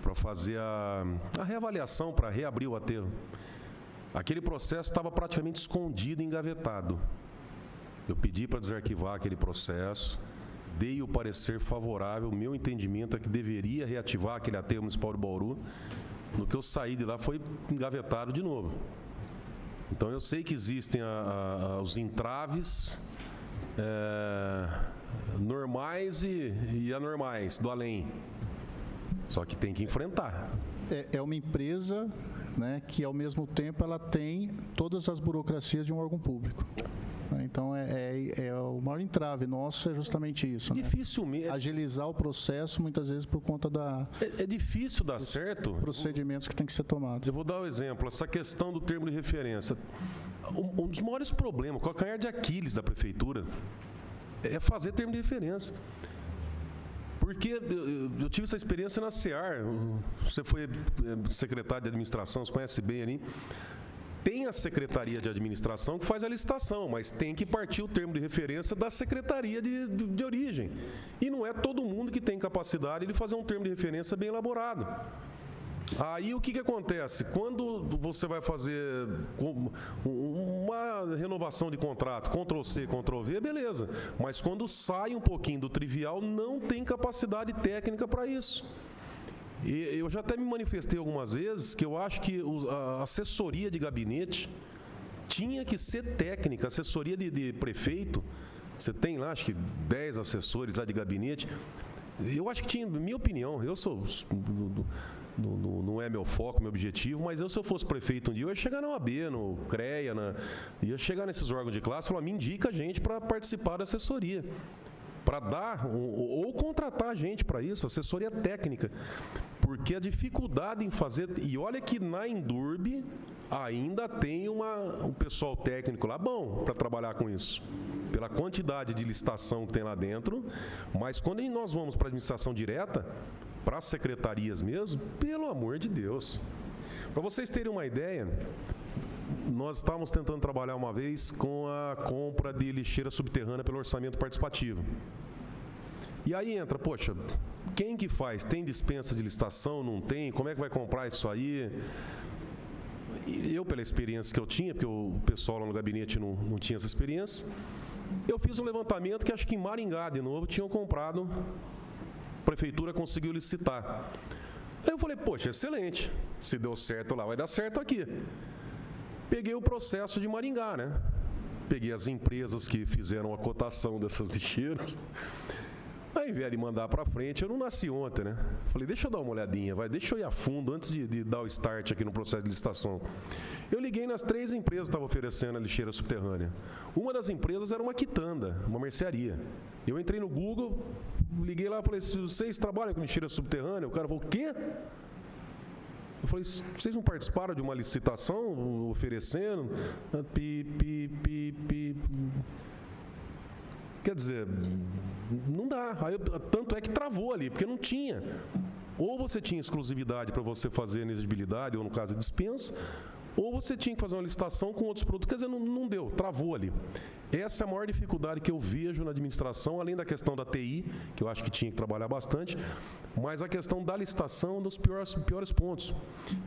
para fazer a reavaliação, para reabrir o aterro. Aquele processo estava praticamente escondido, engavetado. Eu pedi para desarquivar aquele processo, dei o parecer favorável, meu entendimento é que deveria reativar aquele aterro municipal de Bauru. No que eu saí de lá foi engavetado de novo. Então eu sei que existem os entraves normais e anormais, do além. Só que tem que enfrentar. É uma empresa, né, que, ao mesmo tempo, ela tem todas as burocracias de um órgão público. Então, o maior entrave nosso é justamente isso. Dificilmente. Né? Agilizar o processo, muitas vezes, por conta É difícil dar certo. Procedimentos que tem que ser tomados. Eu vou dar um exemplo. Essa questão do termo de referência. Um dos maiores problemas, o calcanhar de Aquiles da prefeitura, é fazer termo de referência. Porque eu tive essa experiência na SEAR. Você foi secretário de administração, você conhece bem ali. Tem a Secretaria de Administração que faz a licitação, mas tem que partir o termo de referência da Secretaria de origem. E não é todo mundo que tem capacidade de fazer um termo de referência bem elaborado. Aí o que acontece? Quando você vai fazer uma renovação de contrato, Ctrl+C, Ctrl+V, beleza. Mas quando sai um pouquinho do trivial, não tem capacidade técnica para isso. E eu já até me manifestei algumas vezes que eu acho que a assessoria de gabinete tinha que ser técnica. Assessoria de prefeito, você tem lá, acho que 10 assessores lá de gabinete. Eu acho que tinha, minha opinião, eu sou... Não é meu foco, meu objetivo, mas se eu fosse prefeito um dia, eu ia chegar na OAB, no CREA, ia chegar nesses órgãos de classe e falar, me indica a gente para participar da assessoria. Para dar, ou contratar a gente para isso, assessoria técnica. Porque a dificuldade em fazer... E olha que na Indurb ainda tem um pessoal técnico lá bom para trabalhar com isso. Pela quantidade de licitação que tem lá dentro. Mas quando nós vamos para a administração direta, para as secretarias mesmo, pelo amor de Deus. Para vocês terem uma ideia, nós estávamos tentando trabalhar uma vez com a compra de lixeira subterrânea pelo orçamento participativo. E aí entra, poxa, quem que faz? Tem dispensa de licitação? Não tem? Como é que vai comprar isso aí? E eu, pela experiência que eu tinha, porque o pessoal lá no gabinete não tinha essa experiência, eu fiz um levantamento que acho que em Maringá, de novo, tinham comprado... A prefeitura conseguiu licitar. Aí eu falei, poxa, excelente. Se deu certo lá, vai dar certo aqui. Peguei o processo de Maringá, né? peguei as empresas que fizeram a cotação dessas lixeiras. Aí vieram mandar para frente, eu não nasci ontem, né? Falei, deixa eu dar uma olhadinha, deixa eu ir a fundo antes de dar o start aqui no processo de licitação. Eu liguei nas 3 empresas que estavam oferecendo a lixeira subterrânea. Uma das empresas era uma quitanda, uma mercearia. Eu entrei no Google, liguei lá e falei, vocês trabalham com lixeira subterrânea? O cara falou, o quê? Eu falei, vocês não participaram de uma licitação oferecendo? Quer dizer, não dá. Tanto é que travou ali, porque não tinha. Ou você tinha exclusividade para você fazer inexigibilidade, ou no caso de dispensa, ou você tinha que fazer uma licitação com outros produtos. Quer dizer, não deu, travou ali. Essa é a maior dificuldade que eu vejo na administração, além da questão da TI, que eu acho que tinha que trabalhar bastante, mas a questão da licitação é um dos piores pontos.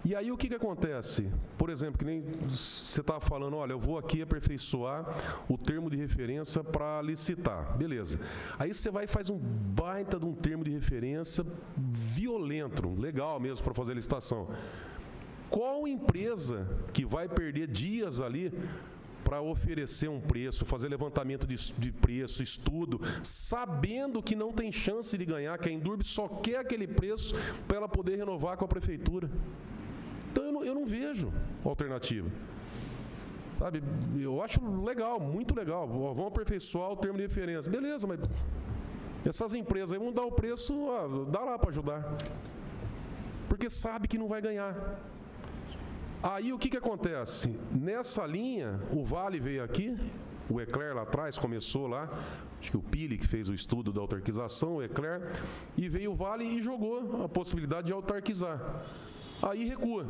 E aí o que acontece? Por exemplo, que nem você estava falando, olha, eu vou aqui aperfeiçoar o termo de referência para licitar. Beleza. Aí você vai e faz um baita de um termo de referência violento, legal mesmo para fazer a licitação. Qual empresa que vai perder dias ali para oferecer um preço, fazer levantamento de preço, estudo, sabendo que não tem chance de ganhar, que a Endurbe só quer aquele preço para ela poder renovar com a prefeitura? Então eu não vejo alternativa. Sabe, eu acho legal, muito legal. Vamos aperfeiçoar o termo de referência. Beleza, mas essas empresas aí vão dar o preço, dá lá para ajudar. Porque sabe que não vai ganhar. Aí o que acontece? Nessa linha, o Vale veio aqui, o Eclair lá atrás começou lá, acho que o Pili que fez o estudo da autarquização, o Eclair, e veio o Vale e jogou a possibilidade de autarquizar. Aí recua.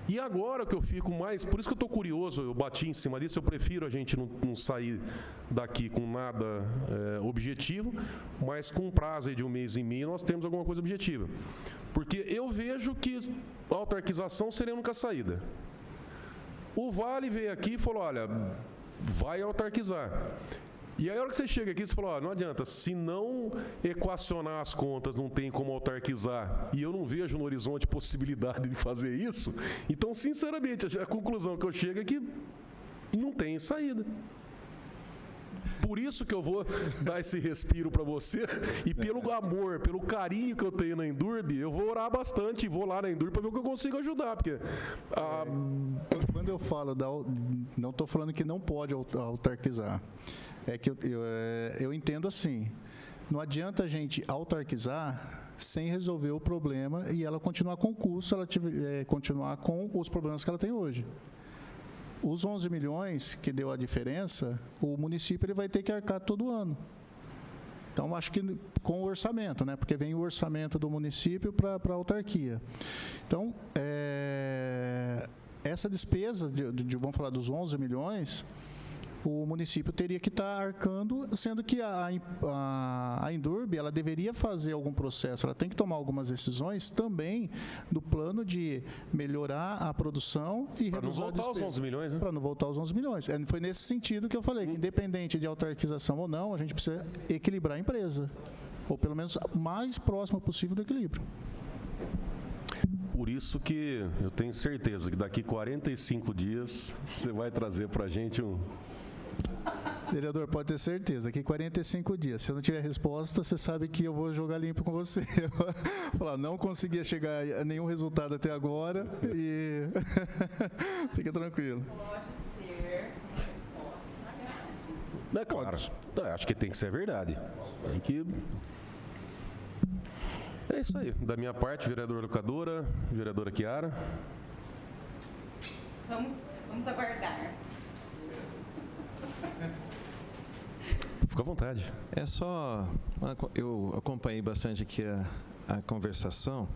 E agora que eu fico mais, por isso que eu estou curioso, eu bati em cima disso, eu prefiro a gente não sair daqui com nada objetivo, mas com um prazo aí de 1 mês e meio nós temos alguma coisa objetiva. Porque eu vejo que a autarquização seria a única saída. O Vale veio aqui e falou, olha, vai autarquizar. E aí a hora que você chega aqui, você fala, não adianta, se não equacionar as contas, não tem como autarquizar, e eu não vejo no horizonte possibilidade de fazer isso, então, sinceramente, a conclusão que eu chego é que não tem saída. Por isso que eu vou dar esse respiro para você, e pelo amor, pelo carinho que eu tenho na Endurbe, eu vou orar bastante e vou lá na Endurbe para ver o que eu consigo ajudar, porque... Quando eu falo, não estou falando que não pode autarquizar, é que eu entendo assim, não adianta a gente autarquizar sem resolver o problema e ela continuar com o custo, ela continuar com os problemas que ela tem hoje. Os 11 milhões que deu a diferença, o município ele vai ter que arcar todo ano. Então, acho que com o orçamento, né? Porque vem o orçamento do município para a autarquia. Então, essa despesa, vamos falar dos 11 milhões, o município teria que estar arcando, sendo que a Endurbe, ela deveria fazer algum processo, ela tem que tomar algumas decisões também do plano de melhorar a produção e reduzir a despesa. Para não voltar aos 11 milhões, né? Para não voltar aos 11 milhões. Foi nesse sentido que eu falei, que independente de autarquização ou não, a gente precisa equilibrar a empresa, ou pelo menos mais próximo possível do equilíbrio. Por isso que eu tenho certeza que daqui 45 dias você vai trazer para a gente um... Vereador, pode ter certeza que 45 dias, se eu não tiver resposta, você sabe que eu vou jogar limpo com você. Eu vou falar, não conseguia chegar a nenhum resultado até agora e fica tranquilo. Pode ser uma resposta na verdade. Claro, acho que tem que ser verdade. Tem que... É isso aí. Da minha parte, vereadora Lucadora, vereadora Chiara. Vamos aguardar. Fica à vontade. É só... Eu acompanhei bastante aqui a conversação.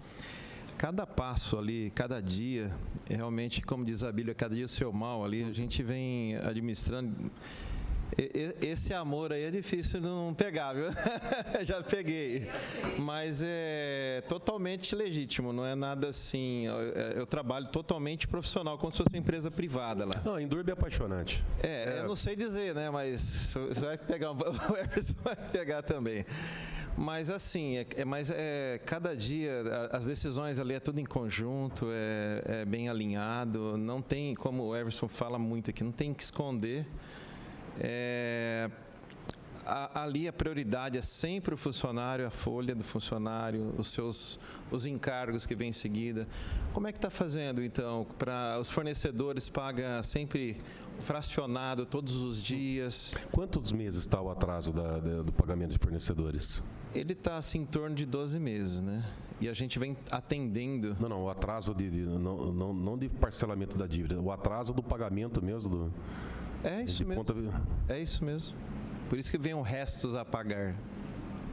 Cada passo ali, cada dia, realmente, como diz a Bíblia, cada dia o seu mal ali, a gente vem administrando... Esse amor aí é difícil não pegar, viu? Já peguei. Mas é totalmente legítimo, não é nada assim. Eu trabalho totalmente profissional, como se fosse uma empresa privada lá. Não, a Endurbe é apaixonante. Eu não sei dizer, né? Mas você vai pegar, o Everson vai pegar também. Mas assim, cada dia, as decisões ali é tudo em conjunto, é bem alinhado, não tem, como o Everson fala muito aqui, não tem que esconder. Ali a prioridade é sempre o funcionário, a folha do funcionário, os encargos que vêm em seguida. Como é que está fazendo, então? Para os fornecedores, paga sempre fracionado todos os dias? Quantos meses está o atraso do pagamento de fornecedores? Ele está assim, em torno de 12 meses, né? E a gente vem atendendo... Não, o atraso não de parcelamento da dívida, o atraso do pagamento mesmo. É isso mesmo. É isso mesmo. Por isso que vem o restos a pagar.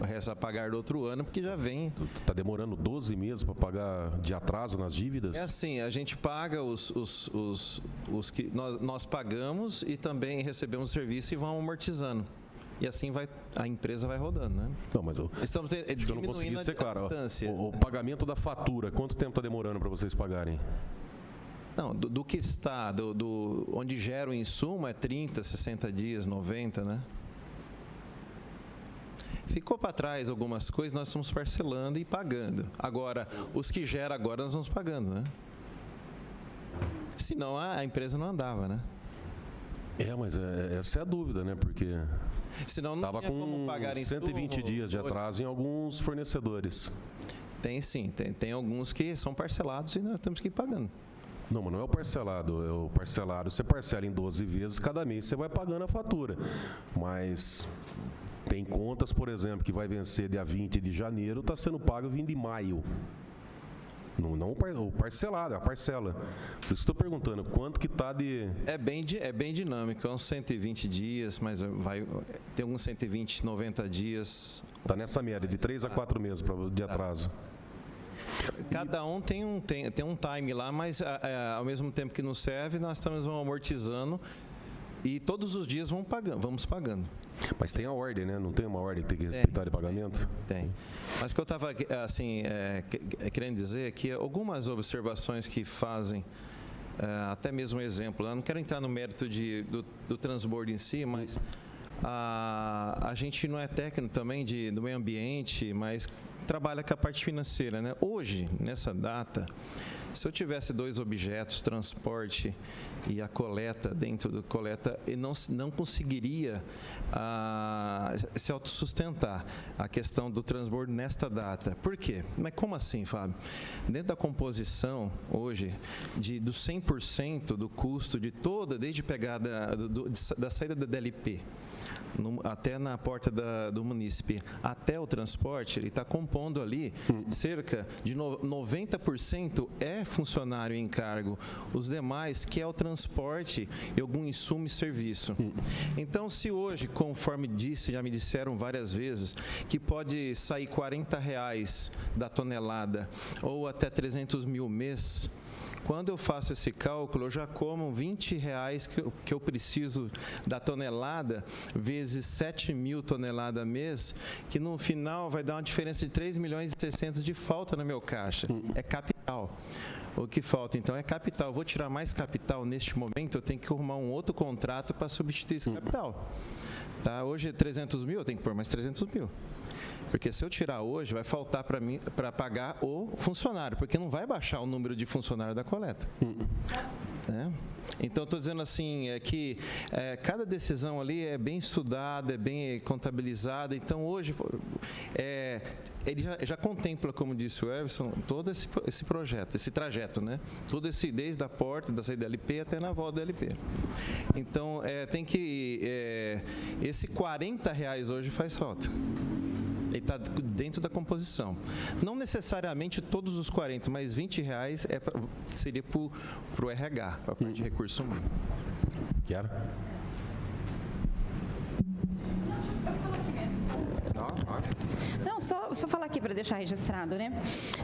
O resto a pagar do outro ano, porque já vem... Está demorando 12 meses para pagar de atraso nas dívidas? É assim, a gente paga os que nós pagamos e também recebemos serviço e vão amortizando. E assim a empresa vai rodando, né? Não, mas eu não consegui ser claro. O pagamento da fatura, quanto tempo está demorando para vocês pagarem? Não, do que está, onde gera o insumo é 30, 60 dias, 90, né? Ficou para trás algumas coisas, nós estamos parcelando e pagando. Agora, os que gera agora nós vamos pagando, né? Senão a empresa não andava, né? Mas essa é a dúvida, né? Porque senão não estava tinha com como pagar em 120 dias de atraso em alguns fornecedores. Tem sim, tem alguns que são parcelados e nós temos que ir pagando. Não, mas não é o parcelado. É o parcelado, você parcela em 12 vezes, cada mês você vai pagando a fatura. Mas tem contas, por exemplo, que vai vencer dia 20 de janeiro, está sendo pago vindo de maio. Não o parcelado, é a parcela. Por isso que estou perguntando, quanto que está de... É bem dinâmico, é uns 120 dias, mas tem alguns 120, 90 dias. Está nessa média, de 3 a 4 meses de atraso. Cada um tem um time lá, mas ao mesmo tempo que nos serve, nós estamos amortizando e todos os dias vamos pagando. Mas tem a ordem, né? Não tem uma ordem que tem que respeitar de pagamento? Tem. Mas o que eu estava assim, querendo dizer é que algumas observações que fazem, até mesmo exemplo, eu não quero entrar no mérito do transbordo em si, mas a gente não é técnico também do meio ambiente, mas trabalha com a parte financeira, né? Hoje, nessa data, se eu tivesse 2 objetos, transporte e a coleta, dentro do coleta, eu não conseguiria se autossustentar a questão do transbordo nesta data. Por quê? Mas como assim, Fábio? Dentro da composição, hoje, do 100% do custo de toda, desde pegada da saída da DLP, até na porta do munícipe, até o transporte, ele está compondo ali cerca de 90% é funcionário em cargo. Os demais, que é o transporte e algum insumo e serviço. Então, se hoje, conforme já me disseram várias vezes, que pode sair R$40 da tonelada ou até 300 mil mês, quando eu faço esse cálculo, eu já como R$20 que eu preciso da tonelada, vezes 7 mil toneladas mês, que no final vai dar uma diferença de 3 milhões e 600 de falta no meu caixa. É capital. O que falta, então, é capital. Eu vou tirar mais capital neste momento, eu tenho que arrumar um outro contrato para substituir esse capital. Tá? Hoje é 300 mil, eu tenho que pôr mais 300 mil. Porque se eu tirar hoje, vai faltar para mim para pagar o funcionário, porque não vai baixar o número de funcionários da coleta. Então, estou dizendo assim, que cada decisão ali é bem estudada, é bem contabilizada. Então, hoje, ele já contempla, como disse o Everson, todo esse projeto, esse trajeto, né? Todo desde a porta, da saída da LP até na volta da LP. Então, tem que... esse R$40 hoje faz falta. Ele está dentro da composição. Não necessariamente todos os 40, mas R$20 seria para o RH, para a parte de recurso humano. Quero. Não, só falar aqui para deixar registrado, né?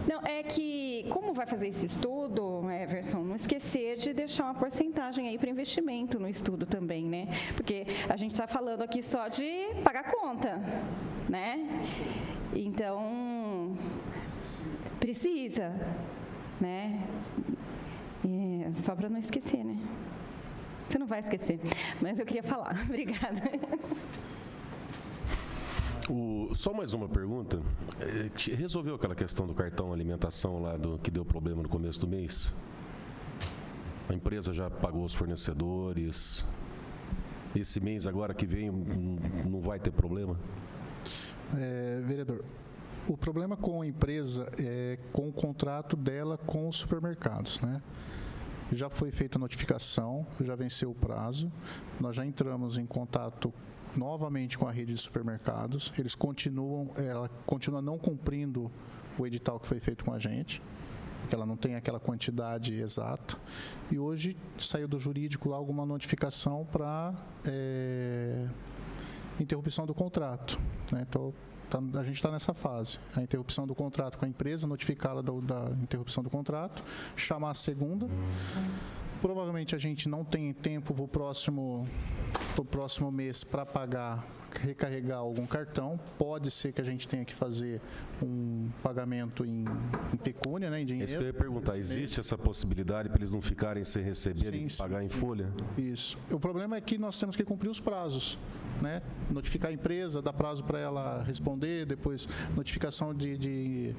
Não, é que, como vai fazer esse estudo, Everson, não esquecer de deixar uma porcentagem aí para investimento no estudo também, né? Porque a gente está falando aqui só de pagar conta, né? Então, precisa, né? Só para não esquecer, né? Você não vai esquecer, mas eu queria falar. Obrigada. Só mais uma pergunta. Resolveu aquela questão do cartão alimentação lá que deu problema no começo do mês? A empresa já pagou os fornecedores? Esse mês agora que vem não vai ter problema? Vereador, o problema com a empresa é com o contrato dela com os supermercados, né? Já foi feita a notificação, já venceu o prazo, nós já entramos em contato novamente com a rede de supermercados, ela continua não cumprindo o edital que foi feito com a gente, porque ela não tem aquela quantidade exata, e hoje saiu do jurídico lá alguma notificação para interrupção do contrato, né? Então, a gente está nessa fase, a interrupção do contrato com a empresa, notificá-la da interrupção do contrato, chamar a segunda. Provavelmente a gente não tem tempo para o próximo mês para pagar, recarregar algum cartão. Pode ser que a gente tenha que fazer um pagamento em pecúnia, né, em dinheiro. Isso que eu ia perguntar, existe essa possibilidade para eles não ficarem sem receber e pagar em folha? Isso. O problema é que nós temos que cumprir os prazos, né? Notificar a empresa, dar prazo para ela responder, depois notificação de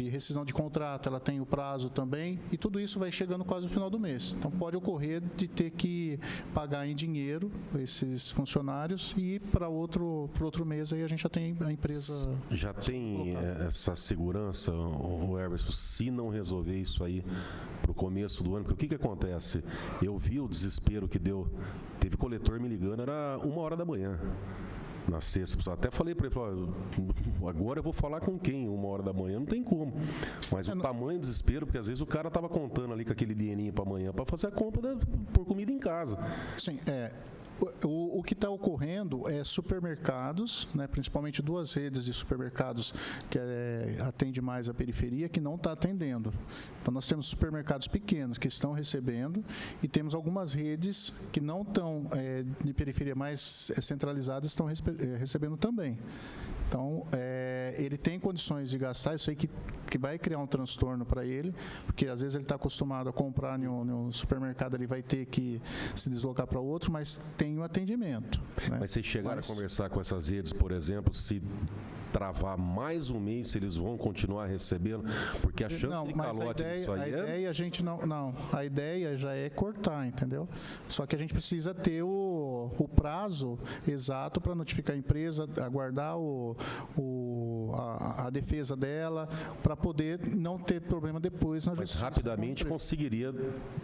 rescisão de contrato, ela tem o prazo também, e tudo isso vai chegando quase no final do mês. Então pode ocorrer de ter que pagar em dinheiro esses funcionários e para outro mês aí a gente já tem a empresa. Já tem essa segurança, o Everson, se não resolver isso aí para o começo do ano, porque o que acontece? Eu vi o desespero que deu. Teve coletor me ligando, era 1h da manhã, na sexta. Até falei para ele, agora eu vou falar com quem? 1h da manhã, não tem como. Mas o tamanho do desespero, porque às vezes o cara estava contando ali com aquele dinheirinho para amanhã para fazer a compra por comida em casa. Sim, o que está ocorrendo é supermercados, né, principalmente 2 redes de supermercados que atende mais a periferia, que não está atendendo. Então, nós temos supermercados pequenos que estão recebendo e temos algumas redes que não estão de periferia mais centralizadas, estão recebendo também. Então, ele tem condições de gastar, eu sei que vai criar um transtorno para ele, porque às vezes ele está acostumado a comprar em um supermercado, ele vai ter que se deslocar para outro, mas tem o atendimento. Né? Mas vocês chegaram a conversar com essas redes, por exemplo, se travar mais um mês, se eles vão continuar recebendo, porque a chance de calote disso aí a ideia já é cortar, entendeu? Só que a gente precisa ter o prazo exato para notificar a empresa, aguardar a defesa dela, para poder não ter problema depois na justiça. Mas rapidamente conseguiria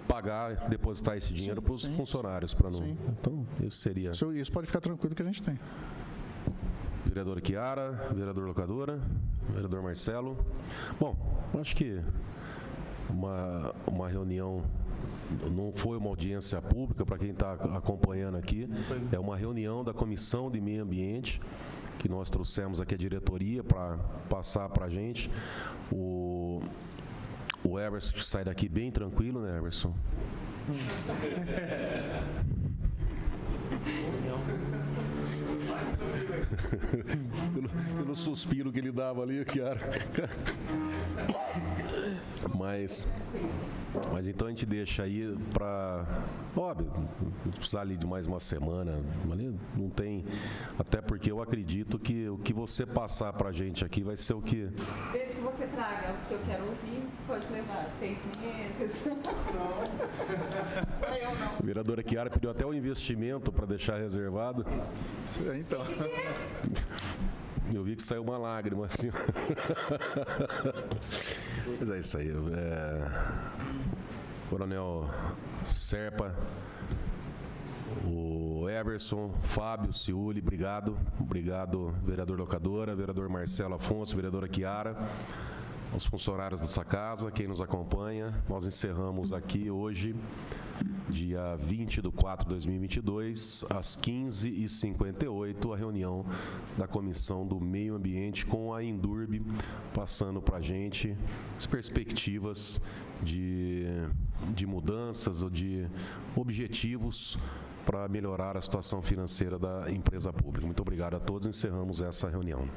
pagar, depositar esse dinheiro para os funcionários, para não. Sim. Então, isso seria. Isso pode ficar tranquilo que a gente tem. Vereadora Chiara, vereador Locadora, vereador Marcelo. Bom, acho que uma reunião não foi uma audiência pública, para quem está acompanhando aqui, é uma reunião da Comissão de Meio Ambiente, que nós trouxemos aqui a diretoria para passar para a gente. O Everson sai daqui bem tranquilo, né, Everson? pelo suspiro que ele dava ali, cara. Mas então a gente deixa aí para, óbvio, precisar ali de mais uma semana, ali não tem, até porque eu acredito que o que você passar pra gente aqui vai ser o que... Desde que você traga o que eu quero ouvir, pode levar 3 meses. Não. Só eu não. A vereadora Chiara pediu até o investimento para deixar reservado. Então. Eu vi que saiu uma lágrima assim. Mas é isso aí. Coronel Serpa, o Everson, Fábio, Ciuli, obrigado. Obrigado, vereador Locadora, vereador Marcelo Afonso, vereadora Chiara, aos funcionários dessa casa, quem nos acompanha. Nós encerramos aqui hoje, dia 20/4/2022, às 15h58, a reunião da Comissão do Meio Ambiente com a Indurb, passando para a gente as perspectivas de mudanças ou de objetivos para melhorar a situação financeira da empresa pública. Muito obrigado a todos, encerramos essa reunião.